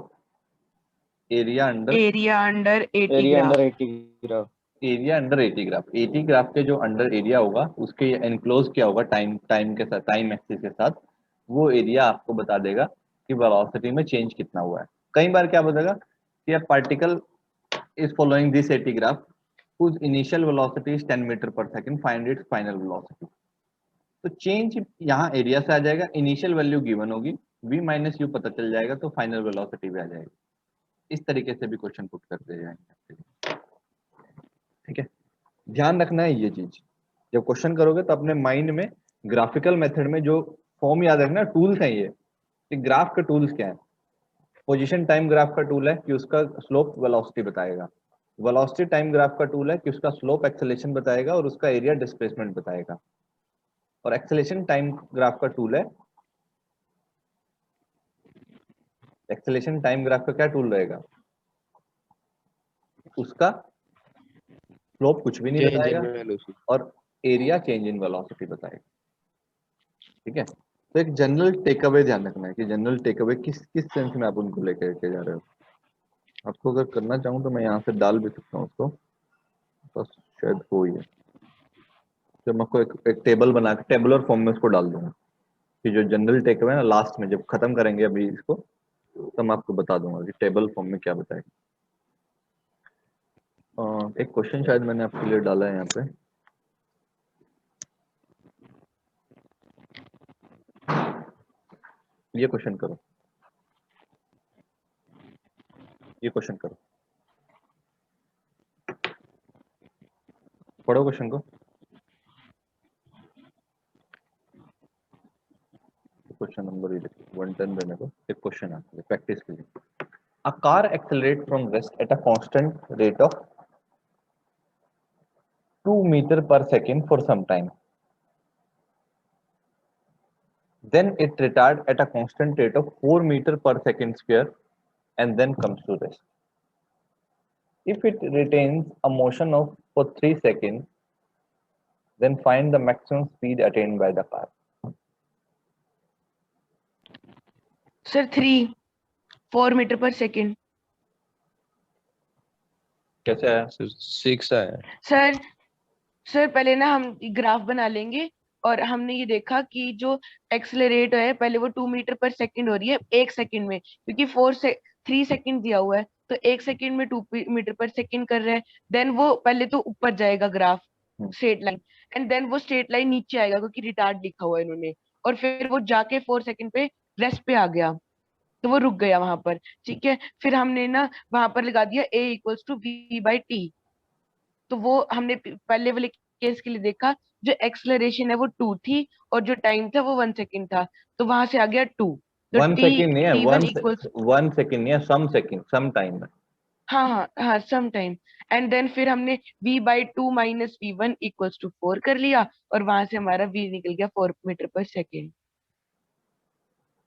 Area under area under 80 area under graph. 80 graph. Area under 80 graph. 80 graph के जो अंडर एरिया होगा उसके एनक्लोज क्या होगा टाइम, टाइम के साथ, टाइम एक्सिस के साथ, वो एरिया आपको बता देगा कि वेलोसिटी में चेंज कितना हुआ है। कई बार क्या बताएगा कि a particle is following this AT graph whose initial velocity is 10 metre पर second, find its final velocity. तो चेंज यहाँ एरिया से आ जाएगा, इनिशियल वैल्यू गिवन होगी, v माइनस यू पता चल जाएगा, तो फाइनल वेलोसिटी भी आ जाएगी। इस तरीके से भी क्वेश्चन पुट करते जाएंगे। ठीक है, ध्यान रखना है ये चीज, जब क्वेश्चन करोगे तो अपने माइंड में ग्राफिकल मेथड में जो फॉर्म याद रखना, टूल्स हैं ये, कि ग्राफ के टूल्स क्या है। पोजीशन टाइम ग्राफ का टूल है कि उसका स्लोप वेलोसिटी बताएगा, वेलोसिटी टाइम ग्राफ का टूल है कि उसका स्लोप एक्सेलेरेशन बताएगा और उसका एरिया डिस्प्लेसमेंट बताएगा, और एक्सेलेरेशन टाइम ग्राफ का टूल है, एक्सेलेरेशन टाइम ग्राफ का क्या टूल रहेगा, उसका स्लोप कुछ भी नहीं चेंज बताएगा इन वेलोसिटी। और एरिया चेंज इन वेलोसिटी बताएगा। ठीक है, तो एक जनरल टेक अवे ध्यान रखना है कि जनरल टेक अवे किस किस सेंस में आप उनको लेकर के जा रहे हो। आपको अगर करना चाहूँ तो मैं यहाँ से डाल भी सकता हूँ उसको, बस शायद हो ही है, तो मैं आपको एक टेबल बना के टेबुलर फॉर्म में उसको डाल दूंगा कि जो जनरल टेक अवे है ना, लास्ट में जब खत्म करेंगे अभी इसको, तो मैं आपको बता दूंगा कि टेबल फॉर्म में क्या बताएगा। एक क्वेश्चन शायद मैंने आपके लिए डाला है यहाँ पे, ये क्वेश्चन करो, ये क्वेश्चन करो, पढ़ो क्वेश्चन को। क्वेश्चन नंबर 110 देने को, एक क्वेश्चन है प्रैक्टिस के लिए। A car accelerates from rest at a constant rate of 2 meter per second for some time. Then it retards at a constant rate of 4 meter per second square and then comes to rest. If it retains a motion of for 3 seconds, then find the maximum speed attained by the car. Sir 4 metre per second. कैसे आया? 6 आया। Sir sir पहले ना हम graph बना लेंगे, और हमने ये देखा कि जो एक्सेलरेट है पहले वो 2 मीटर पर सेकंड हो रही है 1 सेकंड में, क्योंकि 3 सेकंड दिया हुआ है, तो 1 सेकंड में 2 मीटर पर सेकंड कर रहा है। देन वो पहले तो ऊपर जाएगा graph, straight line, and then वो स्ट्रेट लाइन नीचे आएगा क्योंकि रिटार्ड लिखा हुआ है इन्होंने, और फिर वो जाके 4 सेकंड पे रेस्ट पे आ गया, तो वो रुक गया वहां पर। ठीक है, फिर हमने ना वहां पर लगा दिया a इक्वल्स टू v/t। तो वो हमने पहले वाले केस के लिए देखा, जो एक्सलरेशन है वो 2 थी और जो टाइम था वो 1 सेकंड था, तो वहां से आ गया 2। तो 1 सेकंड नहीं है, t1 इक्वल्स, 1 सेकंड नहीं है, सम सेकंड, सम टाइम है। हाँ हाँ हाँ, सम टाइम। एंड देन फिर हमने v/2 minus v1 equals to 4 कर लिया, और वहां से हमारा v निकल गया 4 मीटर पर सेकेंड।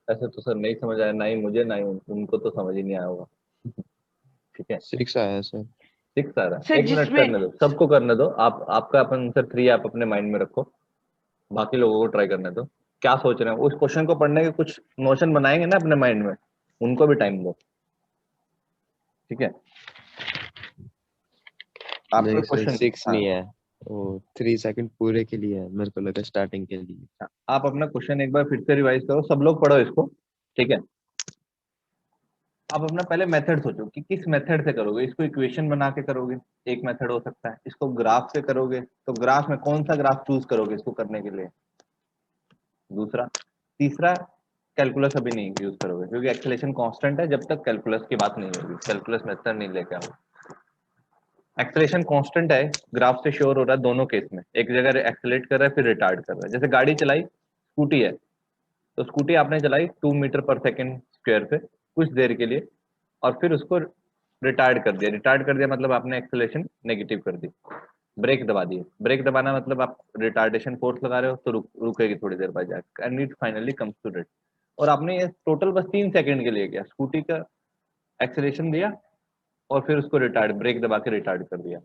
ऐसे तो सर नहीं समझ आया, ना ही मुझे ना ही उनको तो समझ ही नहीं आया होगा। ठीक है, 6 आया सर। 6 आ रहा है, सर 1 मिनट जिसमें, करने दो, सबको करने दो। आप आपका अपन आंसर 3 आप अपने माइंड में रखो, बाकी लोगों को ट्राई करने दो। क्या सोच रहे हैं उस क्वेश्चन को पढ़ने के, कुछ नोशन बनाएंगे ना अपने माइंड में, उनको भी टाइम दो। ठीक है, आपका नहीं सर, क्वेश्चन, 6 हाँ नहीं है, वो 3 सेकंड पूरे के लिए है, मेरे को लगा स्टार्टिंग के लिए। आप अपना क्वेश्चन एक बार फिर से रिवाइज करो, सब लोग पढ़ो इसको। ठीक है, आप अपना पहले मेथड सोचो कि किस मेथड से करोगे इसको। इक्वेशन बना के करोगे, एक मेथड हो सकता है। इसको ग्राफ से करोगे तो ग्राफ में कौन सा ग्राफ चूज करोगे इसको करने के लिए, दूसरा। तीसरा, कैलकुलस अभी नहीं यूज करोगे क्योंकि एक्सेलेरेशन कांस्टेंट है, जब तक कैलकुलस की बात नहीं होगी, कैलकुलस मेथड नहीं लेके आओगे। एक्सेलेरेशन कांस्टेंट है, ग्राफ से श्योर हो रहा है दोनों केस में, एक जगह एक्सेलेरेट कर रहा है फिर रिटार्ड कर रहा है। जैसे गाड़ी चलाई, स्कूटी है, तो स्कूटी आपने चलाई 2 मीटर पर सेकेंड स्क्वायर पे कुछ देर के लिए, और फिर उसको रिटार्ड कर दिया। रिटार्ड कर दिया मतलब आपने एक्सेलेरेशन नेगेटिव कर दी, ब्रेक दबा दिए। ब्रेक दबाना मतलब आप रिटार्डेशन फोर्स लगा रहे हो, तो रुकेगी थोड़ी देर बाद जाकर, and it finally comes to rest. और आपने ये टोटल बस 3 सेकंड के लिए किया, स्कूटी का एक्सेलेरेशन दिया और फिर उसको रिटार्ड, ब्रेक दबा के रिटार्ड कर दिया।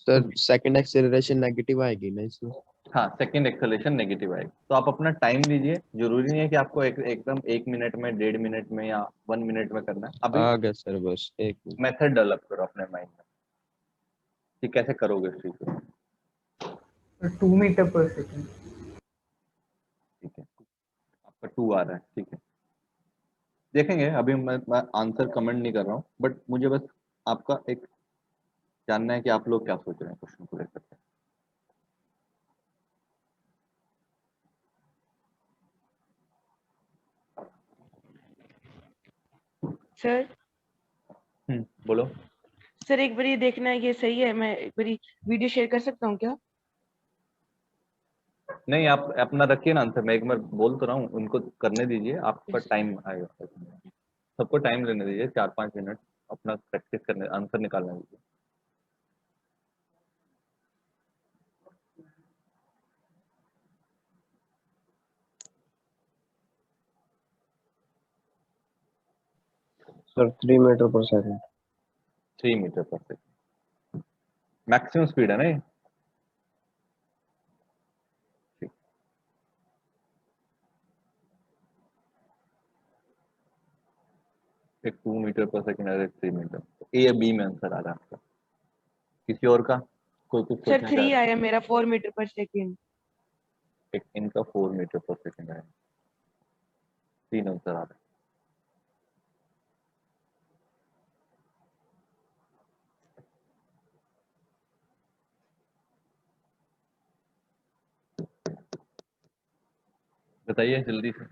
सर सेकंड एक्सेलरेशन नेगेटिव आएगी ना इसमें? हाँ, सेकंड एक्सेलेरेशन नेगेटिव आएगी। तो आप अपना टाइम दीजिए, जरूरी नहीं है कि आपको एकदम 1 मिनट में, 1.5 मिनट में या 1 मिनट में करना है। अभी आ गया सर, बस 1 मिनट। मेथड डेवलप करो अपने माइंड में कि कैसे करोगे इस चीज को। 2 मीटर पर सेकेंड। ठीक है, आपका 2 आ रहा है, ठीक है देखेंगे। अभी मैं आंसर कमेंट नहीं कर रहा हूँ, बट मुझे बस आपका एक जानना है कि आप लोग क्या सोच रहे हैं क्वेश्चन को लेकर के। सर बोलो। सर एक बार ये देखना है, ये सही है, मैं एक बार वीडियो शेयर कर सकता हूँ क्या? नहीं, आप अपना रखिए ना आंसर, मैं एक बार बोल तो रहा हूँ, उनको करने दीजिए, आपका टाइम आएगा। सबको टाइम लेने दीजिए, 4-5 मिनट अपना प्रैक्टिस करने, आंसर निकालने दीजिए। सर 3 मीटर पर सेकंड। 3 मीटर पर सेकंड मैक्सिमम स्पीड है ना ये? ठीक। एक 2 मीटर पर सेकंड है, एक 3 मीटर, ए या बी में आंसर आ रहा है आपका। किसी और का कोई कुछ सर सोचना चाह 3 रहा आया मेरा, 4 मीटर पर सेकेंड। है? एक इनका 4 मीटर पर सेकंड है, 3 आंसर आ रहा है। बताइए जल्दी से।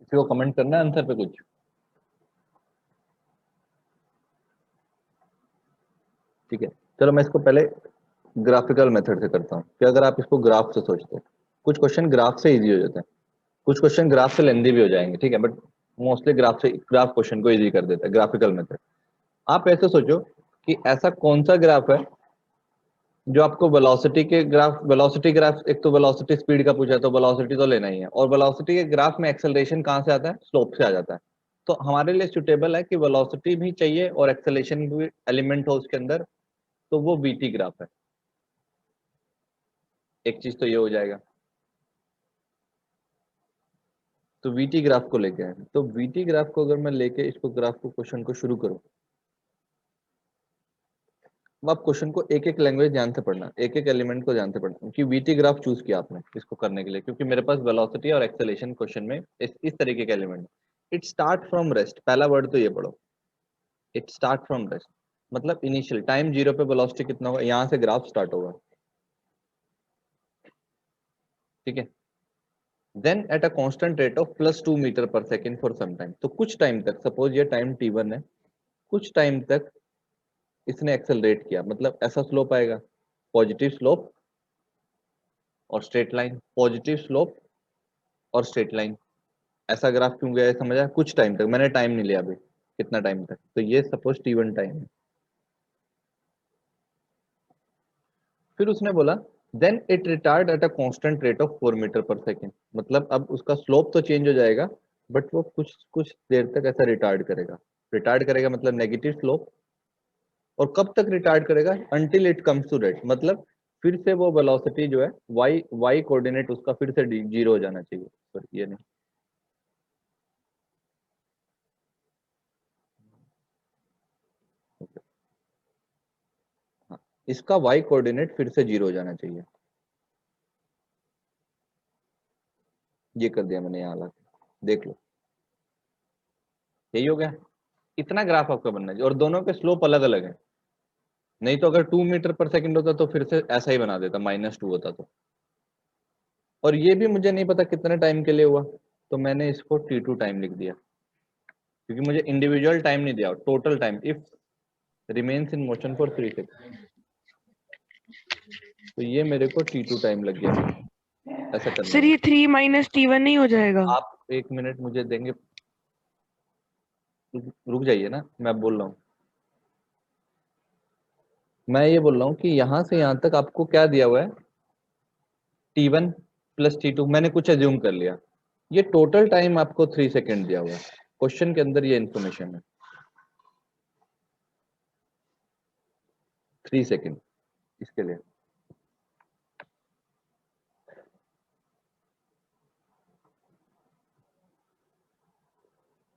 किसी को कमेंट करना है आंसर पे कुछ? ठीक है, चलो मैं इसको पहले ग्राफिकल मेथड से करता हूँ कि अगर आप इसको ग्राफ से सोचते हैं, कुछ क्वेश्चन ग्राफ से इजी हो जाते हैं, कुछ क्वेश्चन ग्राफ से लेंदी भी हो जाएंगे, ठीक है, बट मोस्टली ग्राफ क्वेश्चन को इजी कर देता है ग्राफिकल मेथड। आप ऐसे सोचो कि ऐसा कौन सा ग्राफ है जो आपको वेलोसिटी ग्राफ, एक तो वेलोसिटी स्पीड का पूछा है तो वेलोसिटी तो लेना ही है, और वेलोसिटी के ग्राफ में एक्सेलरेशन कहाँ से आता है? स्लोप से आ जाता है। तो हमारे लिए सुटेबल है कि वेलोसिटी भी चाहिए और एक्सेलरेशन भी एलिमेंट हो उसके अंदर, तो वो वीटी ग्राफ है। एक चीज तो ये हो जाएगा। तो वीटी ग्राफ को लेके आए, तो वीटी ग्राफ को अगर मैं लेके इसको ग्राफ को क्वेश्चन को शुरू करूं, अब आप क्वेश्चन को एक एक लैंग्वेज ध्यान से पढ़ना, एक एक एलिमेंट को ध्यान से पढ़ना कि वीटी ग्राफ चूज किया आपने इसको करने के लिए, क्योंकि मेरे पास वेलोसिटी और एक्सेलरेशन क्वेश्चन में इस तरीके के element. It start from rest, पहला वर्ड तो ये पढ़ो, इट स्टार्ट फ्रॉम रेस्ट, मतलब इनिशियल टाइम 0 पे वेलोसिटी कितना होगा, यहां से ग्राफ स्टार्ट होगा, ठीक है। Then at a constant rate of +2 metre per second for some time, तो कुछ टाइम तक, सपोज ये टाइम t1 है, कुछ टाइम तक इसने एक्सेलरेट किया, मतलब ऐसा स्लोप आएगा, पॉजिटिव स्लोप और स्ट्रेट लाइन, पॉजिटिव स्लोप और स्ट्रेट लाइन। ऐसा ग्राफ क्यों गया है समझा? कुछ टाइम तक, मैंने टाइम नहीं लिया अभी कितना टाइम तक, तो ये सपोज t1 टाइम है। फिर उसने बोला then it retard at a constant rate of 4 metre per second, मतलब अब उसका स्लोप तो चेंज हो जाएगा, बट वो कुछ कुछ देर तक ऐसा रिटार्ड करेगा। रिटार्ड करेगा मतलब नेगेटिव स्लोप, और कब तक रिटार्ड करेगा? Until it comes to rate, मतलब फिर से वो वेलोसिटी जो है वाई कोऑर्डिनेट उसका फिर से 0 हो जाना चाहिए, सॉरी ये नहीं, हाँ, इसका वाई कोऑर्डिनेट फिर से 0 हो जाना चाहिए। ये कर दिया मैंने, यहाँ ला के देख लो, यही हो गया। इतना ग्राफ आपका बनना चाहिए, और दोनों के स्लोप अलग अलग है, नहीं तो अगर 2 मीटर पर सेकंड होता तो फिर से ऐसा ही बना देता, -2 होता तो। और ये भी मुझे नहीं पता कितने टाइम के लिए हुआ, तो मैंने इसको t2 टाइम लिख दिया, क्योंकि मुझे इंडिविजुअल टाइम नहीं दिया, total time if remains in motion for 3 second, तो ये मेरे को t2 टाइम लग गया ऐसा करने सर में। ये 3 - T1 नहीं हो जाएगा? आप 1 मिनट मुझे देंगे? रुक जाइए ना, मैं बोल रहा हूँ, मैं ये बोल रहा हूँ कि यहाँ से यहाँ तक आपको क्या दिया हुआ है? t1 प्लस T2, मैंने कुछ एज्यूम कर लिया। ये टोटल टाइम आपको 3 सेकेंड दिया हुआ है, क्वेश्चन के अंदर ये इंफॉर्मेशन है 3 सेकेंड इसके लिए।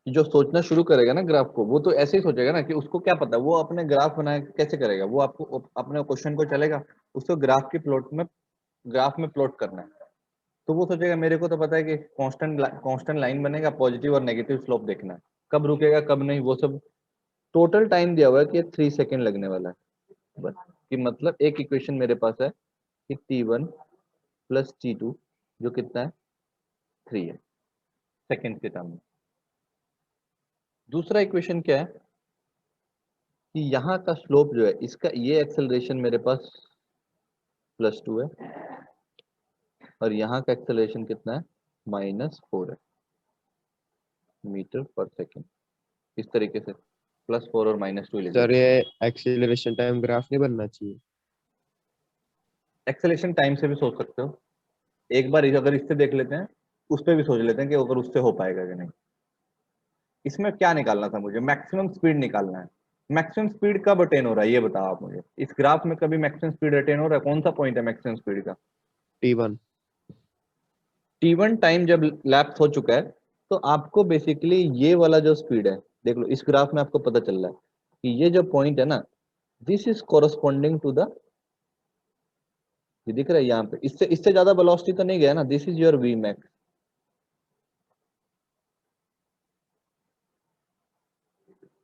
जो सोचना शुरू करेगा ना ग्राफ को, वो तो ऐसे ही सोचेगा ना कि उसको क्या पता, वो अपने ग्राफ बनाए कैसे करेगा, वो आपको अपने क्वेश्चन को चलेगा, उसको ग्राफ में प्लॉट करना है, तो वो सोचेगा मेरे को तो पता है कि कांस्टेंट लाइन बनेगा, पॉजिटिव और नेगेटिव स्लोप देखना है, कब रुकेगा कब नहीं, वो सब। टोटल टाइम दिया हुआ है कि 3 सेकेंड लगने वाला है बस, कि मतलब एक इक्वेशन मेरे पास है कि T1 प्लस T2 जो कितना है 3 है सेकेंड के टर्म में। दूसरा इक्वेशन क्या है कि यहाँ का स्लोप जो है इसका, ये एक्सेलरेशन मेरे पास +2 है और यहाँ का एक्सेलरेशन कितना है -4 है मीटर पर सेकेंड। इस तरीके से +4 और -2 लिख सर देते हैं। ये एक्सीलरेशन टाइम ग्राफ नहीं बनना चाहिए? एक्सेलरेशन टाइम से भी सोच सकते हो, एक बार अगर इससे देख लेते हैं, उस पर भी सोच लेते हैं कि अगर उससे हो पाएगा कि नहीं। इसमें क्या निकालना था मुझे, मैक्सिमम स्पीड निकालना है। मैक्सिमम स्पीड कब अटेन हो रहा है ये बताओ आप मुझे, इस ग्राफ में कभी मैक्सिमम स्पीड अटेन हो रहा है? कौन सा पॉइंट है मैक्सिमम स्पीड का? T1। T1 टाइम जब लैप्स हो चुका है, तो आपको बेसिकली ये वाला जो स्पीड है, देख लो इस ग्राफ में आपको पता चल रहा है कि ये जो पॉइंट है ना, this is corresponding to the, ये दिख रहा है यहाँ पे, इससे इससे ज्यादा वेलोसिटी तो नहीं गया ना, this is your v max.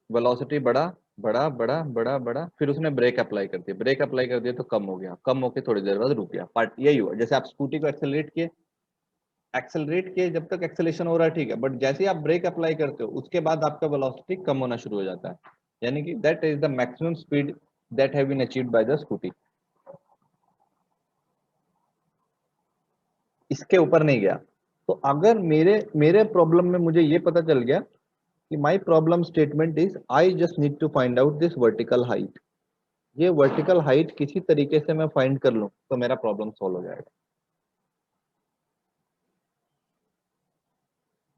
Velocity बढ़ा बढ़ा बढ़ा बढ़ा बढ़ा, फिर उसने ब्रेक अप्लाई कर दिया, ब्रेक अप्लाई कर दिया तो कम हो गया, कम होके थोड़ी देर बाद रुक गया। पार्ट यही हुआ, जैसे आप स्कूटी को एक्सेलरेट किए जब तक एक्सेलेरेशन हो रहा है ठीक है, बट जैसे ही आप ब्रेक अप्लाई करते हो उसके बाद आपका वेलोसिटी कम होना शुरू हो जाता है, यानी कि that is the maximum speed that have been achieved by the scooty. इसके ऊपर नहीं गया। तो अगर मेरे मेरे प्रॉब्लम में मुझे ये पता चल गया कि my problem statement is I just need to find out this vertical height, ये वर्टिकल हाइट किसी तरीके से मैं फाइंड कर लूं तो मेरा प्रॉब्लम सॉल्व हो जाएगा।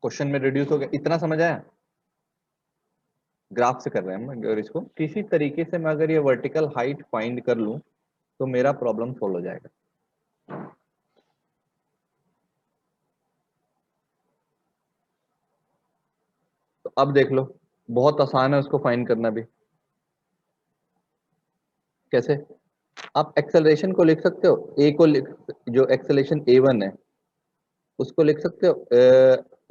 क्वेश्चन में रिड्यूस हो गया, इतना समझ आया? ग्राफ से कर रहे हैं हम, अगर इसको किसी तरीके से मैं अगर ये वर्टिकल हाइट फाइंड कर लूं तो मेरा प्रॉब्लम सॉल्व हो जाएगा। तो अब देख लो, बहुत आसान है उसको फाइंड करना भी। कैसे? आप एक्सेलरेशन को लिख सकते हो, ए को लिख, जो एक्सेलरेशन A1 है उसको लिख सकते हो,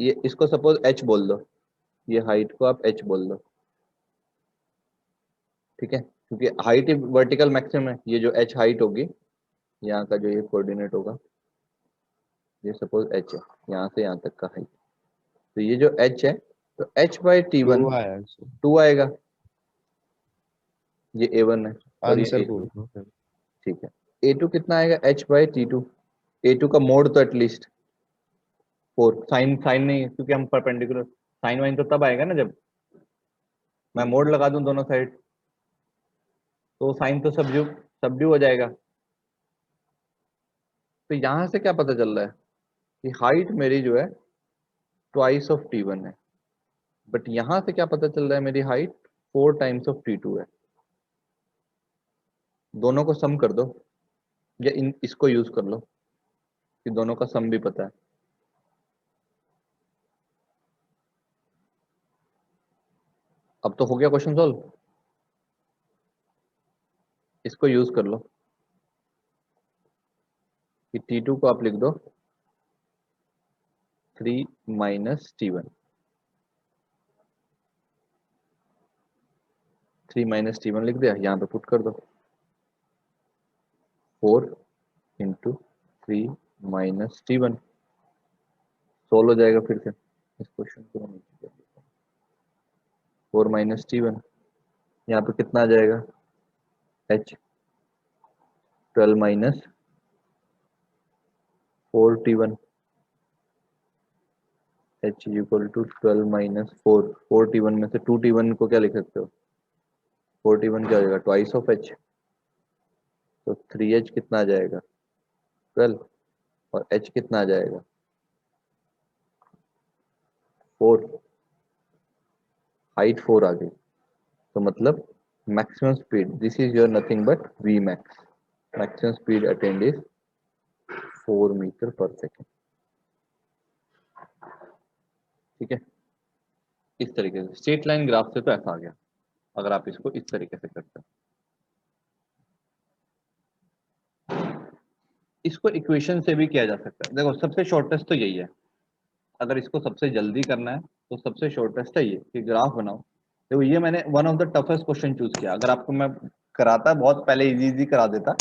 ये इसको सपोज h बोल दो, ये हाइट को आप h बोल दो, ठीक है, क्योंकि हाइट वर्टिकल मैक्सिमम है, ये जो h हाइट होगी, यहाँ का जो ये कोऑर्डिनेट होगा, ये सपोज h है, यहाँ से यहाँ तक का हाइट, तो ये जो h है तो h/T1 2 आया सर। 2 आएगा, ये A1 है और ये आंसर A2, बोल रहा हूँ। ठीक है। A2 कितना आएगा, h/T2, A2 का मोड तो एटलीस्ट 4, साइन साइन नहीं, क्योंकि हम परपेंडिकुलर, साइन वाइन तो तब आएगा ना जब मैं मोड लगा दूं दोनों साइड, तो साइन तो सबड्यू हो जाएगा। तो यहां से क्या पता चल रहा है कि हाइट मेरी जो है ट्वाइस ऑफ T1 है, बट यहां से क्या पता चल रहा है मेरी हाइट 4 टाइम्स ऑफ T2 है। दोनों को सम कर दो या इसको यूज कर लो कि दोनों का सम भी पता है। अब तो हो गया क्वेश्चन सॉल्व, इसको यूज कर लो कि T2 को आप लिख दो 3 माइनस T1, 3 माइनस T1 लिख दिया, यहाँ पे पुट कर दो 4 इंटू 3 माइनस T1, सोल्व हो जाएगा। फिर से इस क्वेश्चन को 4 माइनस T1, यहाँ पे कितना आ जाएगा, h 12 minus 4 T1, h equal to 12 minus 4 T1 में से 2 T1 को क्या लिख सकते हो, 4 T1 क्या हो जाएगा, ट्वाइस ऑफ h, तो 3h कितना आ जाएगा 12, और h कितना आ जाएगा 4, हाइट 4 आ गई, तो मतलब maximum speed, this is your nothing but v max, maximum speed attained is 4 metre per second. ठीक है, इस तरीके से स्ट्रेट लाइन ग्राफ से तो ऐसा आ गया, अगर आप इसको इस तरीके से करते हैं। इसको इक्वेशन से भी किया जा सकता है। देखो सबसे शॉर्टेस्ट तो यही है, अगर इसको सबसे जल्दी करना है तो सबसे शॉर्टेस्ट है ये कि ग्राफ बनाओ। देखो ये मैंने one of the toughest question choose किया, अगर आपको मैं कराता बहुत पहले इजी इजी करा देता,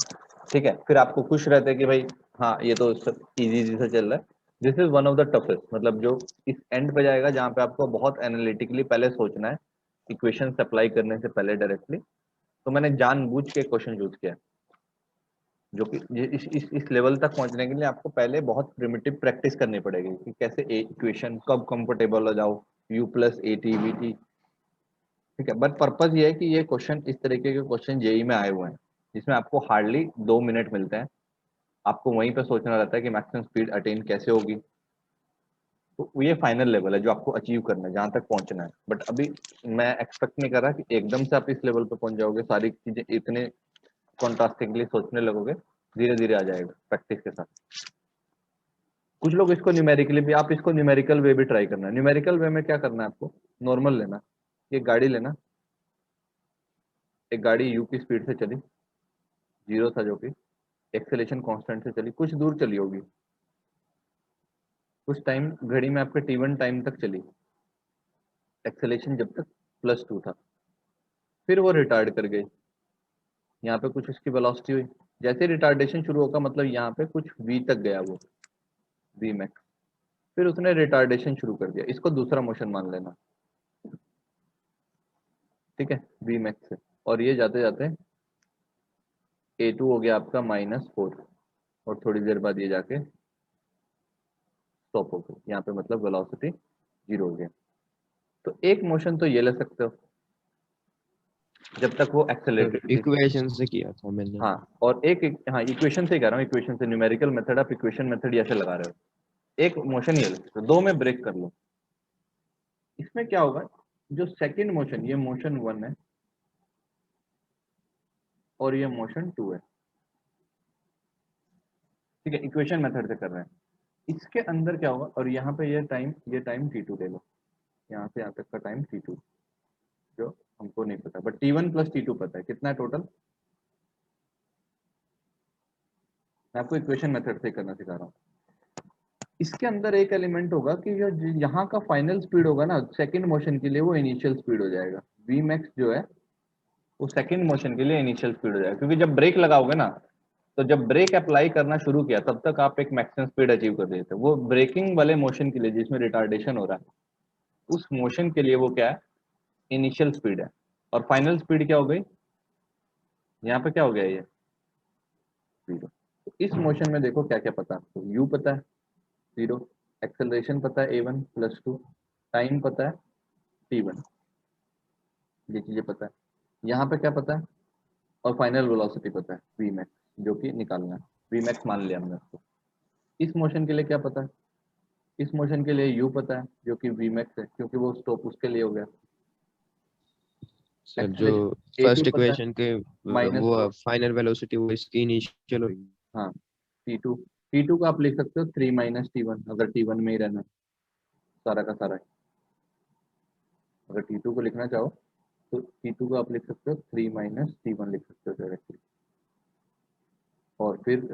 ठीक है, फिर आपको खुश रहते कि भाई हाँ ये तो इजी इजी से चल रहा है। This is one of the toughest, मतलब जो इस एंड पे जाएगा जहाँ पे आपको बहुत एनालिटिकली पहले सोचना है, इक्वेशन अप्लाई करने से पहले डायरेक्टली, तो मैंने जानबूझ के क्वेश्चन चूज किया, जो कि इस लेवल तक पहुंचने के लिए आपको पहले बहुत प्रिमिटिव प्रैक्टिस करनी पड़ेगी कि कैसे इक्वेशन कब कंफर्टेबल हो जाओ, u plus a T V T. ठीक है, बट पर्पज ये है कि ये क्वेश्चन इस तरीके के क्वेश्चन जेई में आए हुए हैं जिसमें आपको हार्डली 2 मिनट मिलते हैं, आपको वहीं पे सोचना रहता है कि मैक्सिमम स्पीड अटेन कैसे होगी। तो ये फाइनल लेवल है जो आपको अचीव करना है, जहां तक पहुंचना है। बट अभी मैं एक्सपेक्ट नहीं कर रहा कि एकदम से आप इस लेवल पे पहुंच जाओगे, सारी चीजें इतने कॉन्ट्रास्टिंगली सोचने लगोगे, धीरे धीरे आ जाएगा प्रैक्टिस के साथ। कुछ लोग इसको न्यूमेरिकली भी, आप इसको न्यूमेरिकल वे भी ट्राई करना है। न्यूमेरिकल वे में क्या करना है आपको, नॉर्मल लेना, एक गाड़ी लेना, एक गाड़ी यू की स्पीड से चली, जीरो था जो कि एक्सेलेरेशन कांस्टेंट से चली, कुछ दूर चली होगी, कुछ टाइम घड़ी में आपके t1 टाइम तक चली, एक्सेलेरेशन जब तक +2 था, फिर वो रिटार्ड कर गई, यहाँ पे कुछ उसकी वेलोसिटी हुई, जैसे रिटार्डेशन शुरू होगा मतलब यहाँ पे कुछ v तक गया वो v मैक्स, फिर उसने रिटार्डेशन शुरू कर दिया, इसको दूसरा मोशन मान लेना, ठीक है, v मैक्स से, और ये जाते जाते a2 हो गया आपका -4, और थोड़ी देर बाद ये जाके स्टॉप हो गया, यहाँ पे मतलब वेलोसिटी 0 हो गया। तो एक मोशन तो ये ले सकते हो जब तक वो एक्सेलरेटेड थी। इक्वेशन से किया था मैंने। हाँ, और हाँ इक्वेशन से कह रहा हूँ, इक्वेशन से, न्यूमेरिकल मेथड, आप इक्वेशन मेथड ऐसे लगा रहे हो। एक मोशन ये ले सकते हो, 2 में ब्रेक कर लो। इसमें क्या होगा, जो सेकंड मोशन, ये मोशन 1 है और ये मोशन 2 है, ठीक है, इक्वेशन मेथड से कर रहे हैं। इसके अंदर क्या होगा, और यहाँ पे ये टाइम t2 ले लो, यहाँ से यहाँ तक का टाइम t2 जो हमको नहीं पता, बट t1 + t2 पता है, कितना है टोटल। मैं आपको इक्वेशन मेथड से करना सिखा रहा हूँ। इसके अंदर एक एलिमेंट होगा कि जो यहाँ का फाइनल स्पीड होगा ना सेकंड मोशन के लिए, वो इनिशियल स्पीड हो जाएगा, v मैक्स जो है वो सेकंड मोशन के लिए इनिशियल स्पीड हो जाएगा, क्योंकि जब ब्रेक लगाओगे ना, तो जब ब्रेक अप्लाई करना शुरू किया तब तक आप एक मैक्सिमम स्पीड अचीव कर देते हो। वो ब्रेकिंग वाले मोशन के लिए जिसमें रिटार्डेशन हो रहा है, उस मोशन के लिए वो क्या है, इनिशियल स्पीड है। और फाइनल स्पीड क्या हो गई, यहाँ पे क्या हो गया, ये 0। तो इस मोशन में देखो क्या क्या पता है आपको, u पता है 0, एक्सेलरेशन पता है a1 + 2, टाइम पता है t1, ये चीजें पता है। यहाँ पे क्या पता है, और फाइनल वेलोसिटी पता है v मैक्स, जो कि निकालना है, v मैक्स मान लिया हमने उसको। इस मोशन के लिए क्या पता है, इस मोशन के लिए u पता है जो कि v मैक्स है, क्योंकि वो स्टॉप उसके लिए हो गया। सर जो एक्सेलरेशन फर्स्ट a2 पता है इक्वेशन के वो -4, फाइनल वेलोसिटी वो इसकी इनिशियल होगी। हाँ t2, t2 का आप लिख सकते हो 3 - t1, अगर t1 में ही रहना है सारा का सारा। अगर t2 को लिखना चाहो तो t2 को आप लिख सकते हो 3 - t1 लिख सकते हो डायरेक्टली, और फिर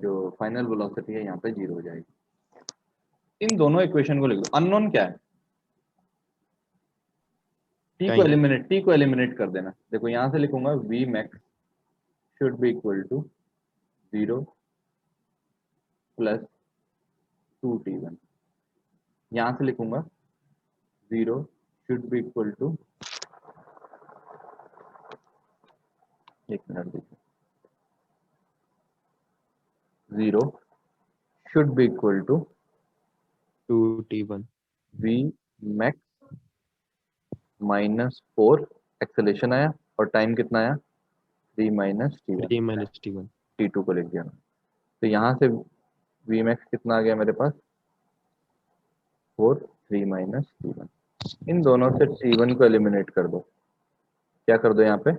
जो फाइनल वेलोसिटी है यहाँ पे 0 हो जाएगी। इन दोनों इक्वेशन को लिख दो। अननोन क्या है, टी को एलिमिनेट कर देना। देखो यहाँ से लिखूंगा v max should be equal to 0 + 2t1, यहाँ से लिखूंगा 0 शुड बी इक्वल टू, एक मिनट देखिए, 0 should be equal to 2t1 v max -4, acceleration आया, और टाइम कितना आया 3 - t1, 3 - t1। t2 को लिख दिया। तो यहाँ से वी मैक्स कितना आ गया मेरे पास 4 3 माइनस T1। इन दोनों से T1 को एलिमिनेट कर दो। क्या कर दो यहाँ पे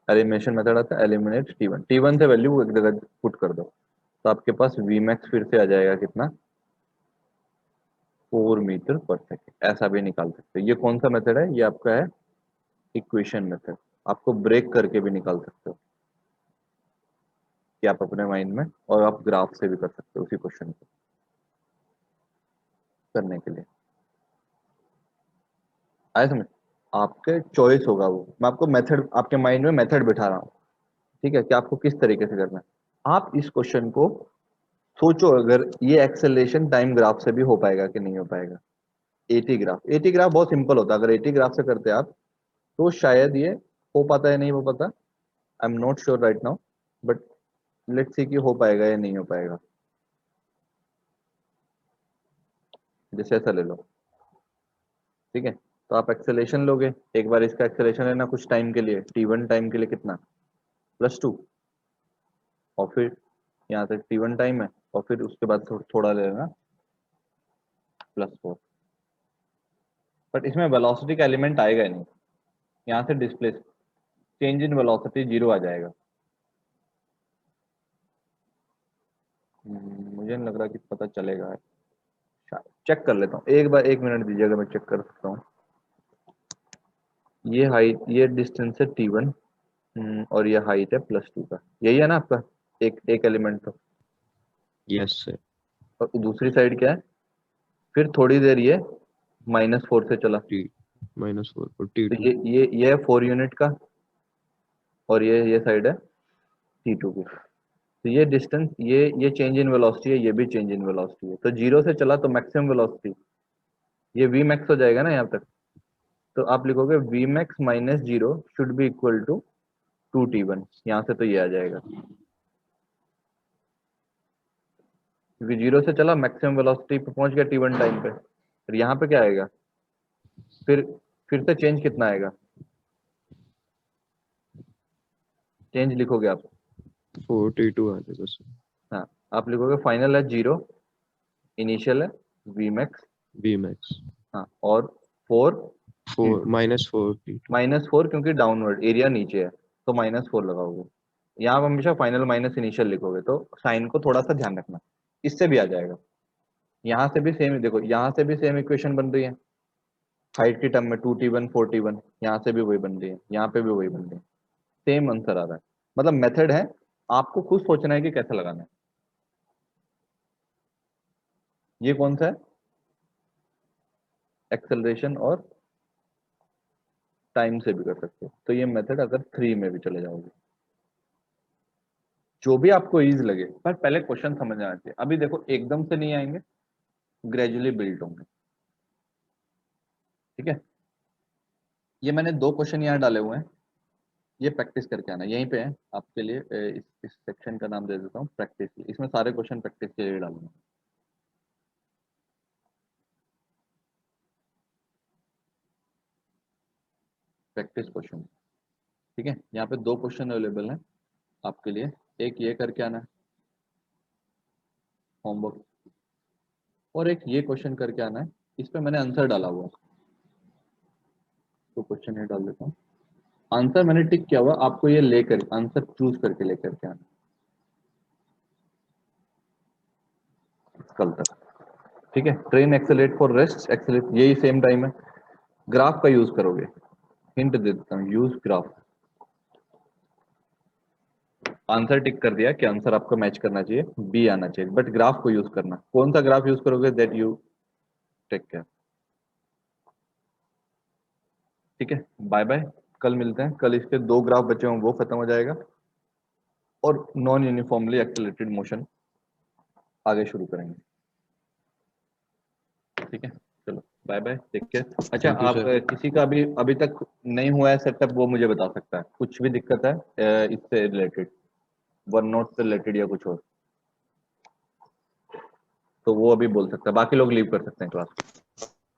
एलिमिनेशन मेथड आता है, एलिमिनेट T1 से वैल्यू एक जगह पुट कर दो, तो आपके पास वी मैक्स फिर से आ जाएगा कितना 4 मीटर पर सेकेंड। ऐसा भी निकाल सकते हो। ये कौन सा मेथड है, ये आपका है इक्वेशन मेथड। आपको ब्रेक करके भी निकाल सकते हो कि आप अपने माइंड में, और आप ग्राफ से भी कर सकते हो उसी क्वेश्चन को करने के लिए। आया समझ? आपके चॉइस होगा वो, मैं आपको मेथड, आपके माइंड में मेथड बिठा रहा हूँ, ठीक है, कि आपको किस तरीके से करना है। आप इस क्वेश्चन को सोचो, अगर ये एक्सेलरेशन टाइम ग्राफ से भी हो पाएगा कि नहीं हो पाएगा। एटी ग्राफ बहुत सिंपल होता है, अगर एटी ग्राफ से करते आप तो शायद ये हो पाता है, नहीं हो पाता, I am not sure right now, but let's see कि हो पाएगा या नहीं हो पाएगा। जैसे ऐसा ले लो, ठीक है, तो आप एक्सेलेरेशन लोगे, एक बार इसका एक्सेलेरेशन लेना कुछ टाइम के लिए, T1 टाइम के लिए कितना +2, और फिर यहाँ तक T1 टाइम है, और फिर उसके बाद थोड़ा ले लेना +4। बट इसमें वेलोसिटी का एलिमेंट आएगा ही नहीं, यहाँ से डिस्प्लेस चेंज इन वेलोसिटी 0 आ जाएगा। मुझे नहीं लग रहा कि पता चलेगा, चेक कर लेता हूँ एक बार, 1 मिनट दीजिएगा, मैं चेक कर सकता हूँ। ये हाइट, ये डिस्टेंस है T1, और ये हाइट है +2 का, यही है ना आपका एक एक एलिमेंट तो। Yes sir. और दूसरी साइड क्या है, फिर थोड़ी देर ये -4 से चला, T -4 और तो T2। ये है 4 यूनिट का, और ये साइड है T2 की। तो ये डिस्टेंस, ये चेंज इन वेलोसिटी है, ये भी चेंज इन वेलोसिटी है, तो 0 से चला तो मैक्सिमम वेलोसिटी, ये वी मैक्स हो जाएगा ना यहाँ तक। तो आप लिखोगे v max -0 should be equal to 2T1, यहाँ से तो ये आ जाएगा, क्योंकि 0 से चला मैक्सिमम वेलोसिटी पे पहुंच गया T1 टाइम पे। फिर यहाँ पे क्या आएगा, फिर फिर से चेंज कितना आएगा, चेंज लिखोगे आप, 4 T2 आ जाएगा सर। हाँ, आप लिखोगे फाइनल है 0, इनिशियल है वी मैक्स, V max हाँ, और 4 4 -4 T2। -4, क्योंकि डाउनवर्ड एरिया नीचे है तो -4 लगाओगे। यहाँ आप हमेशा फाइनल माइनस इनिशियल लिखोगे, तो साइन को थोड़ा सा ध्यान रखना, इससे भी आ जाएगा। यहाँ से भी सेम, देखो यहाँ से भी सेम इक्वेशन बन रही है, हाइट की टर्म में 2T1 4T1, यहाँ से भी वही बन रही है, यहाँ पे भी वही बन रही है, सेम आंसर आ रहा है। मतलब मेथड है, आपको खुद सोचना है कि कैसे लगाना है। ये कौन सा है, एक्सेलरेशन और टाइम से भी कर सकते हो, तो ये मेथड अगर 3 में भी चले जाओगे, जो भी आपको ईज लगे, पर पहले क्वेश्चन समझ आना चाहिए। अभी देखो एकदम से नहीं आएंगे, ग्रेजुअली बिल्ड होंगे, ठीक है। ये मैंने 2 क्वेश्चन यहाँ डाले हुए हैं, ये प्रैक्टिस करके आना, यहीं पे है आपके लिए। इस सेक्शन का नाम दे देता हूँ प्रैक्टिस, इसमें सारे क्वेश्चन प्रैक्टिस के लिए डालूंगा। प्रैक्टिस क्वेश्चन, ठीक है। यहाँ पे 2 क्वेश्चन अवेलेबल हैं आपके लिए, एक ये करके आना है होमवर्क, और एक ये क्वेश्चन करके आना है, इस पे मैंने आंसर डाला हुआ है, तो क्वेश्चन ये डाल देता हूँ, आंसर मैंने टिक किया हुआ, आपको ये लेकर आंसर चूज करके लेकर के आना कल तक, ठीक है। Train accelerate for rest, accelerate यही सेम टाइम है, ग्राफ का यूज करोगे, हिंट दे देता हूँ, यूज ग्राफ। आंसर टिक कर दिया कि आंसर आपको मैच करना चाहिए, बी आना चाहिए, बट ग्राफ को यूज करना, कौन सा ग्राफ यूज करोगे, दैट यू टेक केयर, ठीक है। बाय बाय, कल मिलते हैं, कल इसके 2 ग्राफ बचे हों वो खत्म हो जाएगा, और नॉन यूनिफॉर्मली एक्सेलरेटेड मोशन आगे शुरू करेंगे, ठीक है। चलो बाय बाय, टेक केयर। अच्छा, थैंक यू आप सर। किसी का अभी अभी तक नहीं हुआ है सेटअप, वो मुझे बता सकता है, कुछ भी दिक्कत है इससे रिलेटेड, वन नोट से रिलेटेड या कुछ और, तो वो अभी बोल सकता है, बाकी लोग लीव कर सकते हैं क्लास।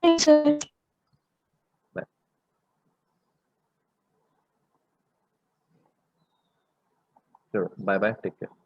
नहीं सर। चलो बाय बाय, टेक केयर।